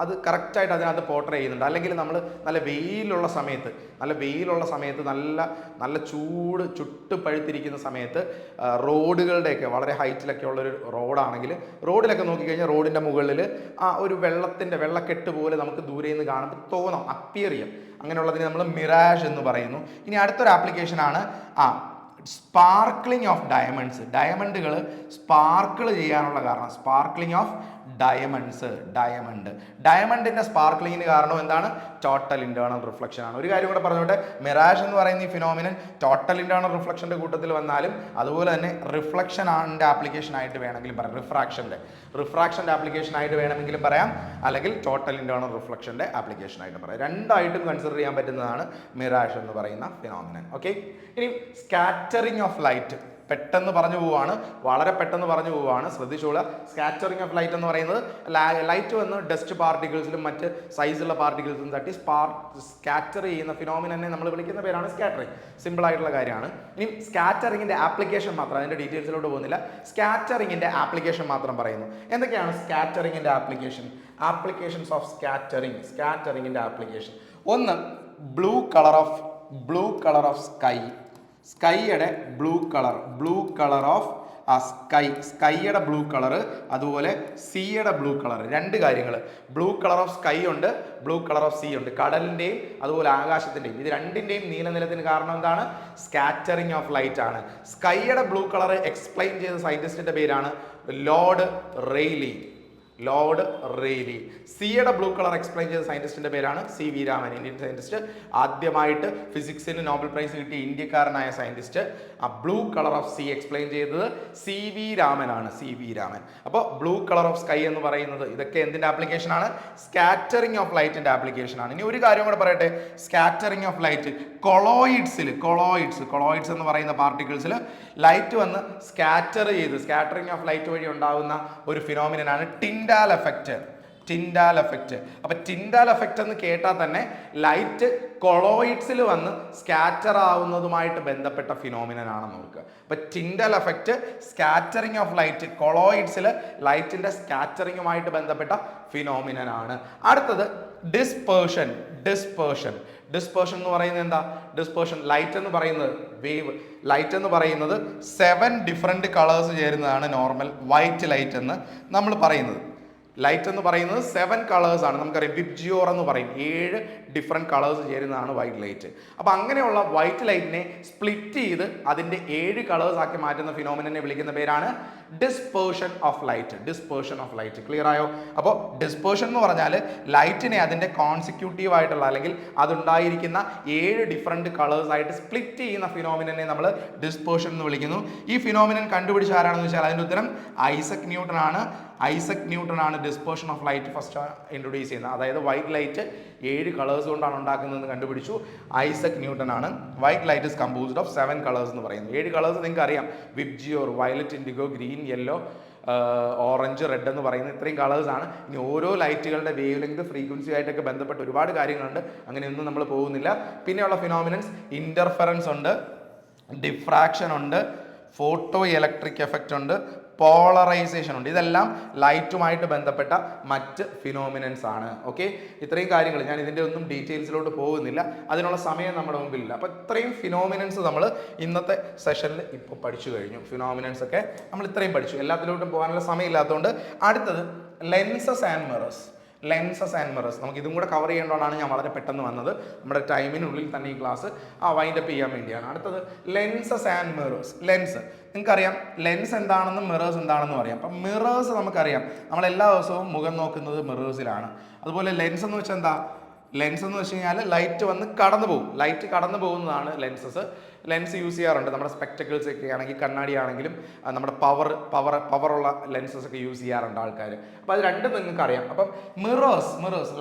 അത് കറക്റ്റായിട്ട് അതിനകത്ത് പോർട്രേ ചെയ്യുന്നുണ്ട്. അല്ലെങ്കിൽ നമ്മൾ നല്ല വെയിലുള്ള സമയത്ത് നല്ല ചുട്ട് പഴുത്തിരിക്കുന്ന സമയത്ത് റോഡുകളുടെയൊക്കെ വളരെ ഹൈറ്റിലൊക്കെ ഉള്ളൊരു റോഡാണെങ്കിൽ റോഡിലൊക്കെ നോക്കിക്കഴിഞ്ഞാൽ റോഡിൻ്റെ മുകളിൽ ഒരു വെള്ളക്കെട്ട് പോലെ നമുക്ക് ദൂരെ നിന്ന് കാണുമ്പോൾ തോന്നാം, അപ്പിയർ ചെയ്യും. അങ്ങനെയുള്ളതിന് നമ്മൾ മിറാഷ് എന്ന് പറയുന്നു. ഇനി അടുത്തൊരു ആപ്ലിക്കേഷനാണ് സ്പാർക്ലിംഗ് ഓഫ് ഡയമണ്ട്സ്. ഡയമണ്ടുകൾ സ്പാർക്കിൾ ചെയ്യാനുള്ള കാരണം, സ്പാർക്ലിംഗ് ഓഫ് ഡയമണ്ടിന്റെ സ്പാർക്ലിങ്ങിന് കാരണം എന്താണ്? ടോട്ടൽ ഇന്റേണൽ റിഫ്ലക്ഷൻ ആണ്. ഒരു കാര്യം കൂടെ പറഞ്ഞോട്ടെ, മിറാഷ് എന്ന് പറയുന്ന ഈ ഫിനോമിനൻ ടോട്ടൽ ഇന്റേണൽ റിഫ്ലക്ഷന്റെ കൂട്ടത്തിൽ വന്നാലും അതുപോലെ തന്നെ റിഫ്ലക്ഷൻ ആപ്ലിക്കേഷൻ ആയിട്ട് വേണമെങ്കിലും പറയാം. റിഫ്രാക്ഷന്റെ ആപ്ലിക്കേഷൻ ആയിട്ട് വേണമെങ്കിലും പറയാം, അല്ലെങ്കിൽ ടോട്ടൽ ഇന്റേണൽ റിഫ്ലക്ഷന്റെ ആപ്ലിക്കേഷൻ ആയിട്ട് പറയാം. രണ്ടായിട്ടും കൺസിഡർ ചെയ്യാൻ പറ്റുന്നതാണ് മിറാഷ് എന്ന് പറയുന്ന ഫിനോമിനൻ. ഓക്കെ, ഇനി സ്കാറ്ററിംഗ് ഓഫ് ലൈറ്റ് പെട്ടെന്ന് പറഞ്ഞു പോവുകയാണ്, വളരെ പെട്ടെന്ന് പറഞ്ഞു പോവുകയാണ്, ശ്രദ്ധിച്ചോളുക. സ്കാറ്ററിംഗ് ഓഫ് ലൈറ്റ് എന്ന് പറയുന്നത് ലൈറ്റ് വന്ന് ഡസ്റ്റ് പാർട്ടിക്കിൾസിലും മറ്റ് സൈസുള്ള പാർട്ടിക്കിൾസിലും തട്ടി സ്കാറ്റർ ചെയ്യുന്ന ഫിനോമിനെ നമ്മൾ വിളിക്കുന്ന പേരാണ് സ്കാറ്ററിംഗ്. സിമ്പിൾ ആയിട്ടുള്ള കാര്യമാണ്. ഇനി സ്കാറ്ററിംഗിന്റെ ആപ്ലിക്കേഷൻ മാത്രം, അതിന്റെ ഡീറ്റെയിൽസിലോട്ട് പോകുന്നില്ല, സ്കാറ്ററിംഗിന്റെ ആപ്ലിക്കേഷൻ മാത്രം പറയുന്നു. എന്തൊക്കെയാണ് സ്കാറ്ററിംഗിന്റെ ആപ്ലിക്കേഷൻസ് ഓഫ് സ്കാറ്ററിംഗിന്റെ ആപ്ലിക്കേഷൻ? ഒന്ന്, ബ്ലൂ കളർ ഓഫ് സ്കൈയുടെ ബ്ലൂ കളർ ഓഫ് സ്കൈയുടെ ബ്ലൂ കളർ, അതുപോലെ സീയുടെ ബ്ലൂ കളർ. 2 കാര്യങ്ങൾ, ബ്ലൂ കളർ ഓഫ് സ്കൈ ഉണ്ട്, ബ്ലൂ കളർ ഓഫ് സീ ഉണ്ട്. കടലിന്റെയും അതുപോലെ ആകാശത്തിന്റെയും, ഇത് രണ്ടിന്റെയും നീലനിലത്തിന് കാരണം എന്താണ്? സ്കാറ്ററിംഗ് ഓഫ് ലൈറ്റ് ആണ്. സ്കൈയുടെ ബ്ലൂ കളർ എക്സ്പ്ലെയിൻ ചെയ്ത സയന്റിസ്റ്റിന്റെ പേരാണ് ലോർഡ് റെയ്ലി. സിയുടെ ബ്ലൂ കളർ എക്സ്പ്ലെയിൻ ചെയ്ത സയന്റിസ്റ്റിന്റെ പേരാണ് CV രാമൻ, ഇന്ത്യൻ സയന്റിസ്റ്റ്. ആദ്യമായിട്ട് ഫിസിക്സിന് നോബൽ പ്രൈസ് കിട്ടിയ ഇന്ത്യക്കാരനായ scientist. Blue colour of sea explain ചെയ്തത് CV രാമനാണ്. അപ്പോൾ ബ്ലൂ കളർ ഓഫ് സ്കൈ എന്ന് പറയുന്നത് ഇതൊക്കെ എന്തിന്റെ ആപ്ലിക്കേഷൻ ആണ്? സ്കാറ്ററിംഗ് ഓഫ് ലൈറ്റിന്റെ ആപ്ലിക്കേഷൻ ആണ്. ഇനി ഒരു കാര്യം കൂടെ പറയട്ടെ, സ്കാറ്ററിംഗ് ഓഫ് ലൈറ്റ് കൊളോയിഡ്സ് എന്ന് പറയുന്ന പാർട്ടിക്കിൾസിൽ ലൈറ്റ് വന്ന് സ്കാറ്ററിംഗ് ഓഫ് ലൈറ്റ് വഴി ഉണ്ടാകുന്ന ഒരു ഫിനോമിനനാണ് ടിൻഡാൽ എഫക്റ്റ്. അപ്പൊ ടിൻഡാൽ എഫക്റ്റ് എന്ന് കേട്ടാൽ തന്നെ ലൈറ്റ് കൊളോയിഡ്സിൽ വന്ന് സ്കാറ്റർ ആവുന്നതുമായിട്ട് ബന്ധപ്പെട്ട ഫിനോമിനൻ ആണെന്ന് നോക്കുക. അപ്പൊ Tyndall effect, scattering of light, കൊളോയിഡ്സിൽ ലൈറ്റിന്റെ സ്കാറ്ററിംഗുമായിട്ട് ബന്ധപ്പെട്ട ഫിനോമിനൻ ആണ്. അടുത്തത് ഡിസ്പേർഷൻ എന്ന് പറയുന്നത് എന്താ? ലൈറ്റ് എന്ന് പറയുന്നത് ലൈറ്റ് എന്ന് പറയുന്നത് 7 ഡിഫറെന്റ് കളേഴ്സ് ചേരുന്നതാണ് നോർമൽ വൈറ്റ് ലൈറ്റ് എന്ന് നമ്മൾ പറയുന്നത്. ലൈറ്റ് എന്ന് പറയുന്നത് 7 കളേഴ്സ് ആണ്. നമുക്കറിയാം വിബ്ജിയോർ എന്ന് പറയും, 7 ഡിഫറെൻറ്റ് കളേഴ്സ് ചേരുന്നതാണ് വൈറ്റ് ലൈറ്റ്. അപ്പോൾ അങ്ങനെയുള്ള വൈറ്റ് ലൈറ്റിനെ സ്പ്ലിറ്റ് ചെയ്ത് അതിൻ്റെ 7 കളേഴ്സ് ആക്കി മാറ്റുന്ന ഫിനോമിനെ വിളിക്കുന്ന പേരാണ് ഡിസ്പേർഷൻ ഓഫ് ലൈറ്റ്. ക്ലിയർ ആയോ? അപ്പോൾ ഡിസ്പേർഷൻ എന്ന് പറഞ്ഞാൽ ലൈറ്റിനെ അതിൻ്റെ കോൺസിക്യൂട്ടീവ് ആയിട്ടുള്ള അല്ലെങ്കിൽ അതുണ്ടായിരിക്കുന്ന 7 ഡിഫറെൻറ്റ് കളേഴ്സ് ആയിട്ട് സ്പ്ലിറ്റ് ചെയ്യുന്ന ഫിനോമിനെ നമ്മൾ ഡിസ്പേർഷൻ എന്ന് വിളിക്കുന്നു. ഈ ഫിനോമിനൻ കണ്ടുപിടിച്ച ആരാണെന്ന് വെച്ചാൽ അതിൻ്റെ ഉത്തരം ഐസക് ന്യൂട്ടൺ ആണ് dispersion of light first introduce ചെയ്യുന്നത്. അതായത് വൈറ്റ് ലൈറ്റ് 7 കളേഴ്സ് കൊണ്ടാണ് ഉണ്ടാക്കുന്നതെന്ന് കണ്ടുപിടിച്ചു ഐസക് ന്യൂട്ടൺ ആണ്. White light is composed of 7 colours എന്ന് പറയുന്നത്. 7 കളേഴ്സ് നിങ്ങൾക്ക് അറിയാം, VIBGYOR, violet, IndiGo, green, yellow, orange, red എന്ന് പറയുന്ന ഇത്രയും കളേഴ്സ് ആണ്. ഇനി ഓരോ ലൈറ്റുകളുടെ വേവ് ലെങ്ത്, ഫ്രീക്വൻസി ആയിട്ടൊക്കെ ബന്ധപ്പെട്ട് ഒരുപാട് കാര്യങ്ങളുണ്ട്, അങ്ങനെയൊന്നും നമ്മൾ പോകുന്നില്ല. പിന്നെയുള്ള ഫിനോമിനൻസ് ഇന്റർഫെറൻസ് ഉണ്ട്, ഡിഫ്രാക്ഷൻ ഉണ്ട്, ഫോട്ടോ ഇലക്ട്രിക് എഫക്റ്റ് ഉണ്ട്, പോളറൈസേഷൻ ഉണ്ട്. ഇതെല്ലാം ലൈറ്റുമായിട്ട് ബന്ധപ്പെട്ട മറ്റ് ഫിനോമിനൻസ് ആണ്. ഓക്കെ, ഇത്രയും കാര്യങ്ങൾ ഞാൻ ഇതിൻ്റെ ഒന്നും ഡീറ്റെയിൽസിലോട്ട് പോകുന്നില്ല, അതിനുള്ള സമയം നമ്മുടെ മുമ്പിലില്ല. അപ്പോൾ ഇത്രയും ഫിനോമിനൻസ് നമ്മൾ ഇന്നത്തെ സെഷനിൽ ഇപ്പോൾ പഠിച്ചു കഴിഞ്ഞു. ഫിനോമിനൻസ് ഒക്കെ നമ്മൾ ഇത്രയും പഠിച്ചു. എല്ലാത്തിലോട്ടും പോകാനുള്ള സമയമില്ലാത്തതുകൊണ്ട് അടുത്തത് lenses and mirrors. Lenses and mirrors നമുക്ക് ഇതും കൂടെ കവർ ചെയ്യേണ്ടതാണ് ഞാൻ വളരെ പെട്ടെന്ന് വന്നത്. നമ്മുടെ ടൈമിനുള്ളിൽ തന്നെ ഈ ക്ലാസ് വൈൻഡപ്പ് ചെയ്യാൻ വേണ്ടിയാണ്. അടുത്തത് ലെൻസസ് ആൻഡ് മിറേഴ്സ്. ലെൻസ് നിങ്ങൾക്കറിയാം, ലെൻസ് എന്താണെന്നും മിറേഴ്സ് എന്താണെന്നും അറിയാം. അപ്പം മിറേഴ്സ് നമുക്കറിയാം, നമ്മൾ എല്ലാ ദിവസവും മുഖം നോക്കുന്നത് മിറേഴ്സിലാണ്. അതുപോലെ ലെൻസ് എന്ന് വെച്ചാൽ എന്താ? ലെൻസ് എന്ന് വെച്ച് കഴിഞ്ഞാൽ ലൈറ്റ് വന്ന് കടന്നു പോകും, ലൈറ്റ് കടന്നു പോകുന്നതാണ് ലെൻസസ്. ലെൻസ് യൂസ് ചെയ്യാറുണ്ട് നമ്മുടെ സ്പെക്ടക്കിൾസ് ഒക്കെ ആണെങ്കിൽ, കണ്ണാടി ആണെങ്കിലും നമ്മുടെ പവറുള്ള ലെൻസസ് ഒക്കെ യൂസ് ചെയ്യാറുണ്ട് ആൾക്കാർ. അപ്പോൾ അത് രണ്ടും നിങ്ങൾക്ക് അറിയാം. അപ്പം മിറേഴ്സ്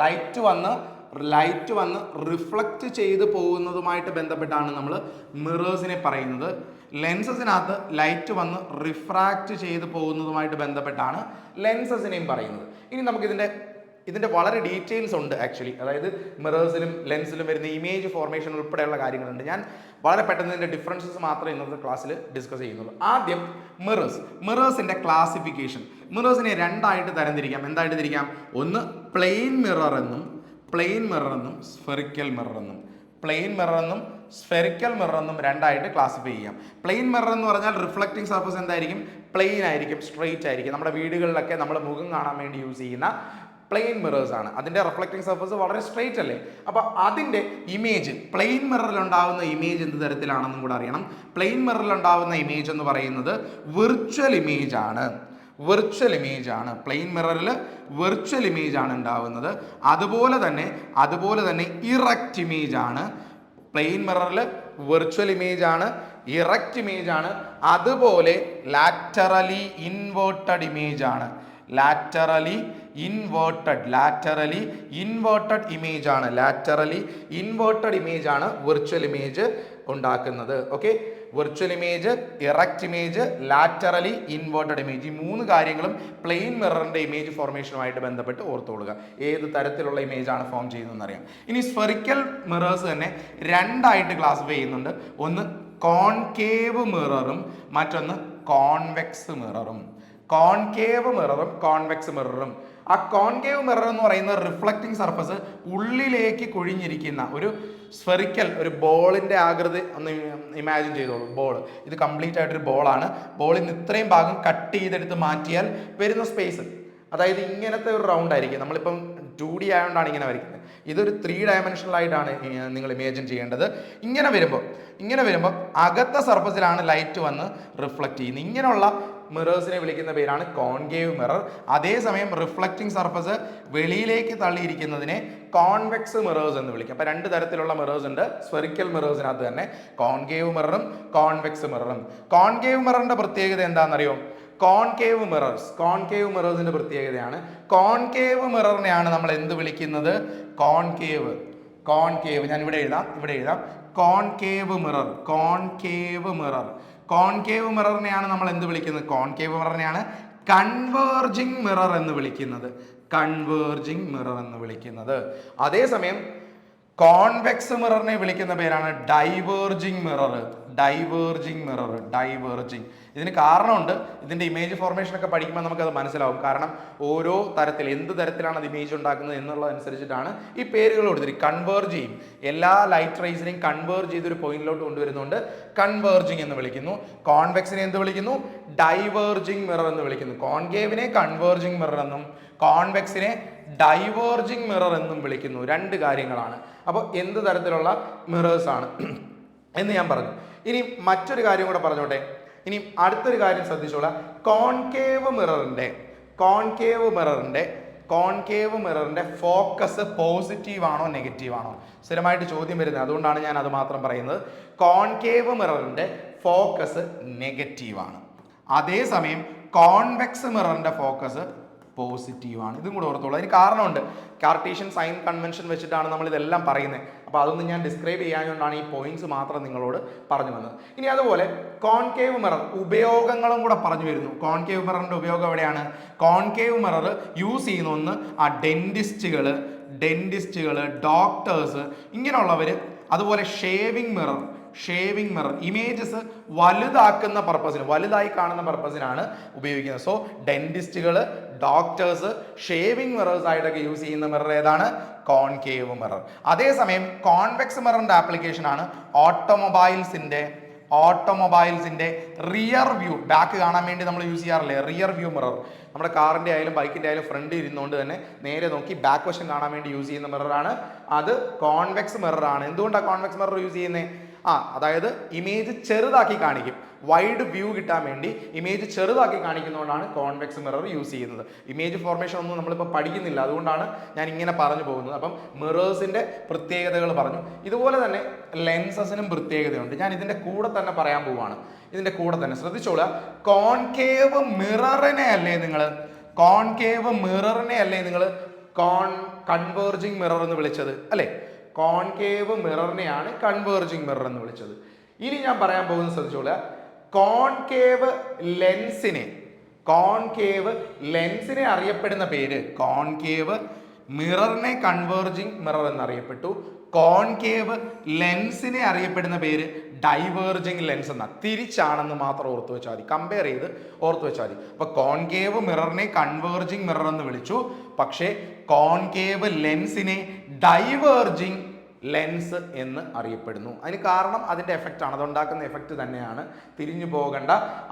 ലൈറ്റ് വന്ന് റിഫ്ലക്റ്റ് ചെയ്ത് പോകുന്നതുമായിട്ട് ബന്ധപ്പെട്ടാണ് നമ്മൾ മിറേഴ്സിനെ പറയുന്നത്. ലെൻസസിനകത്ത് ലൈറ്റ് വന്ന് റിഫ്രാക്റ്റ് ചെയ്ത് പോകുന്നതുമായിട്ട് ബന്ധപ്പെട്ടാണ് ലെൻസസിനെയും പറയുന്നത്. ഇനി നമുക്കിതിൻ്റെ വളരെ ഡീറ്റെയിൽസ് ഉണ്ട് ആക്ച്വലി. അതായത് മിറേഴ്സിലും ലെൻസിലും വരുന്ന ഇമേജ് ഫോർമേഷൻ ഉൾപ്പെടെയുള്ള കാര്യങ്ങളുണ്ട്. ഞാൻ വളരെ പെട്ടെന്ന് ഇതിൻ്റെ ഡിഫറൻസസ് മാത്രമേ ഇന്നത്തെ ക്ലാസ്സിൽ ഡിസ്കസ് ചെയ്യുന്നുള്ളൂ. ആദ്യം മിറേഴ്സിൻ്റെ ക്ലാസിഫിക്കേഷൻ. മിറേഴ്സിനെ രണ്ടായിട്ട് തരംതിരിക്കാം. എന്തായിട്ട് തിരിക്കാം? ഒന്ന് പ്ലെയിൻ മിറർ എന്നും സ്ഫെറിക്കൽ മിറർ എന്നും. പ്ലെയിൻ മിറർ എന്നും സ്ഫെറിക്കൽ മിറർ എന്നും രണ്ടായിട്ട് ക്ലാസിഫൈ ചെയ്യാം. പ്ലെയിൻ മിറർ എന്ന് പറഞ്ഞാൽ റിഫ്ലക്റ്റിംഗ് സർഫസ് എന്തായിരിക്കും? പ്ലെയിൻ ആയിരിക്കും, സ്ട്രെയിറ്റ് ആയിരിക്കും. നമ്മുടെ വീടുകളിലൊക്കെ നമ്മൾ മുഖം കാണാൻ വേണ്ടി യൂസ് ചെയ്യുന്ന പ്ലെയിൻ മിറേഴ്സ് ആണ്. അതിൻ്റെ റിഫ്ലക്റ്റിംഗ് സർഫസ് വളരെ സ്ട്രെയിറ്റ് അല്ലേ? അപ്പോൾ അതിൻ്റെ ഇമേജ്, പ്ലെയിൻ മിററിൽ ഉണ്ടാകുന്ന ഇമേജ് എന്ത് തരത്തിലാണെന്നും കൂടെ അറിയണം. പ്ലെയിൻ മിററിൽ ഉണ്ടാകുന്ന ഇമേജ് എന്ന് പറയുന്നത് വിർച്വൽ ഇമേജ് ആണ്. പ്ലെയിൻ മിററിൽ വിർച്വൽ ഇമേജ് ആണ് ഉണ്ടാവുന്നത്. അതുപോലെ തന്നെ ഇറക്റ്റ് ഇമേജ് ആണ്. പ്ലെയിൻ മിററിൽ വിർച്വൽ ഇമേജ് ആണ്, ഇറക്റ്റ് ഇമേജ് ആണ്. അതുപോലെ ലാറ്ററലി ഇൻവേർട്ടഡ് ഇമേജ് ആണ്. ലാറ്ററലി ഇൻവേർട്ടഡ് ഇമേജ് ആണ് വിർച്വൽ ഇമേജ് ഉണ്ടാക്കുന്നത്. Okay, virtual image, erect image, laterally inverted image, ഈ മൂന്ന് കാര്യങ്ങളും പ്ലെയിൻ മിററിന്റെ ഇമേജ് ഫോർമേഷനുമായിട്ട് ബന്ധപ്പെട്ട് ഓർത്തുകൊള്ളുക. ഏത് തരത്തിലുള്ള ഇമേജ് ആണ് ഫോം ചെയ്യുന്നതെന്ന് അറിയാം. ഇനി സ്ഫെറിക്കൽ മിറേഴ്സ് തന്നെ രണ്ടായിട്ട് ക്ലാസിഫൈ ചെയ്യുന്നുണ്ട്. ഒന്ന് കോൺകേവ് മിററും മറ്റൊന്ന് കോൺവെക്സ് മിററും. ആ കോൺകേവ് മിറർ എന്ന് പറയുന്നത് റിഫ്ലക്റ്റിംഗ് സർഫസ് ഉള്ളിലേക്ക് കുഴിഞ്ഞിരിക്കുന്ന ഒരു സ്ഫെറിക്കൽ, ഒരു ബോളിന്റെ ആകൃതി ഒന്ന് ഇമാജിൻ ചെയ്തോളൂ. ബോൾ, ഇത് കംപ്ലീറ്റ് ആയിട്ടൊരു ബോളാണ്. ബോളിൽ നിന്ന് ഇത്രയും ഭാഗം കട്ട് ചെയ്തെടുത്ത് മാറ്റിയാൽ വരുന്ന സ്പേസ്, അതായത് ഇങ്ങനത്തെ ഒരു റൗണ്ട് ആയിരിക്കും. നമ്മളിപ്പം 2D ആയതുകൊണ്ടാണ് ഇങ്ങനെ വരയ്ക്കുന്നത്. ഇതൊരു 3 ഡയമെൻഷനലായിട്ടാണ് നിങ്ങൾ ഇമാജിൻ ചെയ്യേണ്ടത്. ഇങ്ങനെ വരുമ്പോൾ അകത്തെ സർഫസിലാണ് ലൈറ്റ് വന്ന് റിഫ്ലക്റ്റ് ചെയ്യുന്നത്. ഇങ്ങനെയുള്ള മിറേഴ്സിനെ വിളിക്കുന്ന പേരാണ് കോൺകേവ് മിറർ. അതേസമയം റിഫ്ലക്റ്റിംഗ് സർഫസ് വെളിയിലേക്ക് തള്ളിയിരിക്കുന്നതിനെ കോൺവെക്സ് മിറേഴ്സ് എന്ന് വിളിക്കും. അപ്പോൾ രണ്ട് തരത്തിലുള്ള മിറേഴ്സ് ഉണ്ട് സ്ഫെറിക്കൽ മിറേഴ്സിനകത്ത് തന്നെ, കോൺകേവ് മിററും കോൺവെക്സ് മിററും. കോൺകേവ് മിററിന്റെ പ്രത്യേകത എന്താണെന്നറിയോ? കോൺകേവ് മിറേഴ്സിന്റെ പ്രത്യേകതയാണ്, കോൺകേവ് മിററിനെയാണ് നമ്മൾ എന്ത് വിളിക്കുന്നത്? കോൺകേവ്. ഞാൻ ഇവിടെ എഴുതാം കോൺകേവ് മിററിനെയാണ് നമ്മൾ എന്ത് വിളിക്കുന്നത്? കോൺകേവ് മിററിനെയാണ് കൺവേർജിങ് മിറർ എന്ന് വിളിക്കുന്നത്. അതേസമയം കോൺവെക്സ് മിററിനെ വിളിക്കുന്ന പേരാണ് ഡൈവേർജിങ് മിറർ. ഇതിന് കാരണമുണ്ട്. ഇതിന്റെ ഇമേജ് ഫോർമേഷൻ ഒക്കെ പഠിക്കുമ്പോൾ നമുക്കത് മനസ്സിലാവും. കാരണം ഓരോ തരത്തിൽ എന്ത് തരത്തിലാണ് അത് ഇമേജ് ഉണ്ടാക്കുന്നത് എന്നുള്ളതനുസരിച്ചിട്ടാണ് ഈ പേരുകൾ കൊടുത്തിരിക്കുന്നത്. കൺവേർജ് ചെയ്യും, എല്ലാ ലൈറ്റ് റേസിനെയും കൺവേർജ് ചെയ്തൊരു പോയിന്റിലോട്ട് കൊണ്ടുവരുന്നുണ്ട്, കൺവേർജിങ് എന്ന് വിളിക്കുന്നു. കോൺവെക്സിനെ എന്ത് വിളിക്കുന്നു? ഡൈവേർജിങ് മിറർ എന്ന് വിളിക്കുന്നു. കോൺകേവിനെ കൺവേർജിങ് മിറർ എന്നും കോൺവെക്സിനെ ഡൈവേർജിങ് മിറർ എന്നും വിളിക്കുന്നു. രണ്ട് കാര്യങ്ങളാണ്. അപ്പോൾ എന്ത് തരത്തിലുള്ള മിറേഴ്സ് ആണ് എന്ന് ഞാൻ പറഞ്ഞു. ഇനി മറ്റൊരു കാര്യം കൂടെ പറഞ്ഞോട്ടെ. ഇനി അടുത്തൊരു കാര്യം ശ്രദ്ധിച്ചോളാം. കോൺകേവ് മിററിന്റെ ഫോക്കസ് പോസിറ്റീവ് ആണോ നെഗറ്റീവ് ആണോ? സ്ഥിരമായിട്ട് ചോദ്യം വരുന്നത്, അതുകൊണ്ടാണ് ഞാൻ അത് മാത്രം പറയുന്നത്. കോൺകേവ് മിററിന്റെ ഫോക്കസ് നെഗറ്റീവ് ആണ്. അതേസമയം കോൺവെക്സ് മിററിന്റെ ഫോക്കസ് പോസിറ്റീവ് ആണ്. ഇതും കൂടെ ഓർത്തോളൂ. അതിന് കാരണമുണ്ട്. കാർട്ടീഷ്യൻ സൈൻ കൺവെൻഷൻ വെച്ചിട്ടാണ് നമ്മൾ ഇതെല്ലാം പറയുന്നത്. അപ്പോൾ അതൊന്നും ഞാൻ ഡിസ്ക്രൈബ് ചെയ്യാനുകൊണ്ടാണ് ഈ പോയിന്റ്സ് മാത്രം നിങ്ങളോട് പറഞ്ഞു വന്നത്. ഇനി അതുപോലെ കോൺകേവ് മിറർ ഉപയോഗങ്ങളും കൂടെ പറഞ്ഞു വരുന്നു. കോൺകേവ് മിററിന്റെ ഉപയോഗം എവിടെയാണ്? കോൺകേവ് മിറർ യൂസ് ചെയ്യുന്ന ഒന്ന് ഡെന്റിസ്റ്റുകൾ, ഡോക്ടേഴ്സ് ഇങ്ങനെയുള്ളവർ. അതുപോലെ ഷേവിംഗ് ഷേവിംഗ് മിറർ. ഇമേജസ് വലുതാക്കുന്ന പർപ്പസിന്, വലുതായി കാണുന്ന പർപ്പസിനാണ് ഉപയോഗിക്കുന്നത്. സോ ഡെന്റിസ്റ്റുകൾ, ഡോക്ടേഴ്സ് ഷേവിംഗ് മിറേഴ്സ് ആയിട്ടൊക്കെ യൂസ് ചെയ്യുന്ന മിറർ ഏതാണ്? Concave mirror. അതേസമയം കോൺവെക്സ് മിററിന്റെ ആപ്ലിക്കേഷൻ ആണ് ഓട്ടോമൊബൈൽസിന്റെ റിയർ വ്യൂ, ബാക്ക് കാണാൻ വേണ്ടി നമ്മൾ യൂസ് ചെയ്യാറില്ലേ റിയർ വ്യൂ മിറർ. നമ്മുടെ കാറിന്റെ ആയാലും ബൈക്കിന്റെ ആയാലും ഫ്രണ്ട് ഇരുന്നുകൊണ്ട് തന്നെ നേരെ നോക്കി ബാക്ക് വശം കാണാൻ വേണ്ടി യൂസ് ചെയ്യുന്ന മിററാണ്. അത് കോൺവെക്സ് മിററാണ്. എന്തുകൊണ്ടാണ് കോൺവെക്സ് മിറർ യൂസ് ചെയ്യുന്നത്? അതായത് ഇമേജ് ചെറുതാക്കി കാണിക്കും, വൈഡ് വ്യൂ കിട്ടാൻ വേണ്ടി ഇമേജ് ചെറുതാക്കി കാണിക്കുന്നതുകൊണ്ടാണ് കോൺവെക്സ് മിറർ യൂസ് ചെയ്യുന്നത്. ഇമേജ് ഫോർമേഷൻ ഒന്നും നമ്മളിപ്പോൾ പഠിക്കുന്നില്ല, അതുകൊണ്ടാണ് ഞാൻ ഇങ്ങനെ പറഞ്ഞു പോകുന്നത്. അപ്പം മിറേഴ്സിന്റെ പ്രത്യേകതകൾ പറഞ്ഞു. ഇതുപോലെ തന്നെ ലെൻസസിനും പ്രത്യേകതയുണ്ട്. ഞാൻ ഇതിന്റെ കൂടെ തന്നെ പറയാൻ പോവാണ്. ഇതിന്റെ കൂടെ തന്നെ ശ്രദ്ധിച്ചോളുക. കോൺകേവ് മിററിനെ അല്ലേ നിങ്ങൾ കൺവേർജിങ് മിറർ എന്ന് വിളിച്ചത് അല്ലേ? കോൺകേവ് മിററിനെയാണ് കൺവേർജിങ് മിറർ എന്ന് വിളിച്ചത്. ഇനി ഞാൻ പറയാൻ പോകുന്നത് ശ്രദ്ധിച്ചോളുക. കോൺകേവ് ലെൻസിനെ അറിയപ്പെടുന്ന പേര്, കോൺകേവ് മിററിനെ കൺവേർജിങ് മിറർ എന്നറിയപ്പെട്ടു. കോൺകേവ് ലെൻസിനെ അറിയപ്പെടുന്ന പേര് ഡൈവേർജിങ് ലെൻസ് എന്ന. തിരിച്ചാണെന്ന് മാത്രം ഓർത്തു വെച്ചാൽ മതി, കമ്പയർ ചെയ്ത് ഓർത്തു വെച്ചാൽ മതി. അപ്പൊ കോൺകേവ് മിററിനെ കൺവേർജിങ് മിറർ എന്ന് വിളിച്ചു, പക്ഷേ കോൺകേവ് ലെൻസിനെ ഡൈവേർജിങ് ലെൻസ് എന്ന് അറിയപ്പെടുന്നു. അതിന് കാരണം അതിന്റെ എഫക്റ്റ് ആണ്, അതുണ്ടാക്കുന്ന എഫക്റ്റ് തന്നെയാണ്, തിരിഞ്ഞു പോകണ്ട.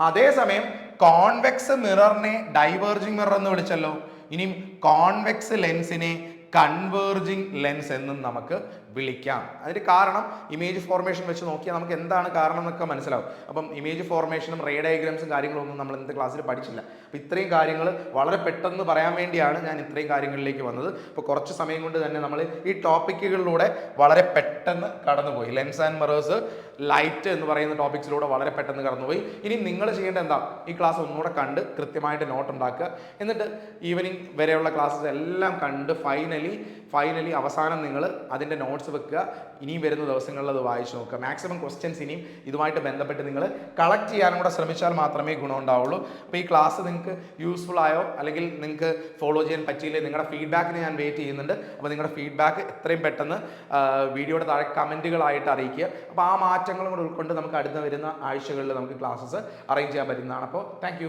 അതേസമയം കോൺവെക്സ് മിററിനെ ഡൈവേർജിങ് മിറർ എന്ന് വിളിച്ചല്ലോ, ഇനിയും കോൺവെക്സ് ലെൻസിനെ കൺവേർജിങ് ലെൻസ് എന്നും നമുക്ക് വിളിക്കാം. അതിന് കാരണം ഇമേജ് ഫോർമേഷൻ വെച്ച് നോക്കിയാൽ നമുക്ക് എന്താണ് കാരണം എന്നൊക്കെ മനസ്സിലാവും. അപ്പം ഇമേജ് ഫോർമേഷനും റേ ഡയഗ്രാംസും കാര്യങ്ങളൊന്നും നമ്മൾ ഇന്നത്തെ ക്ലാസ്സിൽ പഠിച്ചില്ല. അപ്പോൾ ഇത്രയും കാര്യങ്ങൾ വളരെ പെട്ടെന്ന് പറയാൻ വേണ്ടിയാണ് ഞാൻ ഇത്രയും കാര്യങ്ങളിലേക്ക് വന്നത്. അപ്പോൾ കുറച്ച് സമയം കൊണ്ട് തന്നെ നമ്മൾ ഈ ടോപ്പിക്കുകളിലൂടെ വളരെ പെട്ടെന്ന് കടന്നുപോയി. ലെൻസ് ആൻഡ് മിറേഴ്സ്, ലൈറ്റ് എന്ന് പറയുന്ന ടോപ്പിക്സിലൂടെ വളരെ പെട്ടെന്ന് കടന്നുപോയി. ഇനി നിങ്ങൾ ചെയ്യേണ്ട എന്താ, ഈ ക്ലാസ് ഒന്നുകൂടെ കണ്ട് കൃത്യമായിട്ട് നോട്ട് ഉണ്ടാക്കുക. എന്നിട്ട് ഈവനിങ് വരെയുള്ള ക്ലാസ്സസ് എല്ലാം കണ്ട് ഫൈനലി അവസാനം നിങ്ങൾ അതിൻ്റെ നോട്ട്സ് വെക്കുക. ഇനിയും വരുന്ന ദിവസങ്ങളിൽ അത് വായിച്ചു നോക്കുക. മാക്സിമം ക്വസ്റ്റ്യൻസ് ഇനിയും ഇതുമായിട്ട് ബന്ധപ്പെട്ട് നിങ്ങൾ കളക്ട് ചെയ്യാനും കൂടെ ശ്രമിച്ചാൽ മാത്രമേ ഗുണം ഉണ്ടാവുള്ളൂ. അപ്പോൾ ഈ ക്ലാസ് നിങ്ങൾക്ക് യൂസ്ഫുൾ ആയോ, അല്ലെങ്കിൽ നിങ്ങൾക്ക് ഫോളോ ചെയ്യാൻ പറ്റിയില്ലേ, നിങ്ങളുടെ ഫീഡ്ബാക്കിന് ഞാൻ വെയിറ്റ് ചെയ്യുന്നുണ്ട്. അപ്പോൾ നിങ്ങളുടെ ഫീഡ്ബാക്ക് എത്രയും പെട്ടെന്ന് വീഡിയോയുടെ താഴെ കമൻറ്റുകളായിട്ട് അറിയിക്കുക. അപ്പോൾ ആ മാറ്റങ്ങളും കൂടെ ഉൾക്കൊണ്ട് നമുക്ക് അടുത്ത വരുന്ന ആഴ്ചകളിൽ നമുക്ക് ക്ലാസ്സസ് അറേഞ്ച് ചെയ്യാൻ പറ്റുന്നതാണ്. അപ്പോൾ താങ്ക്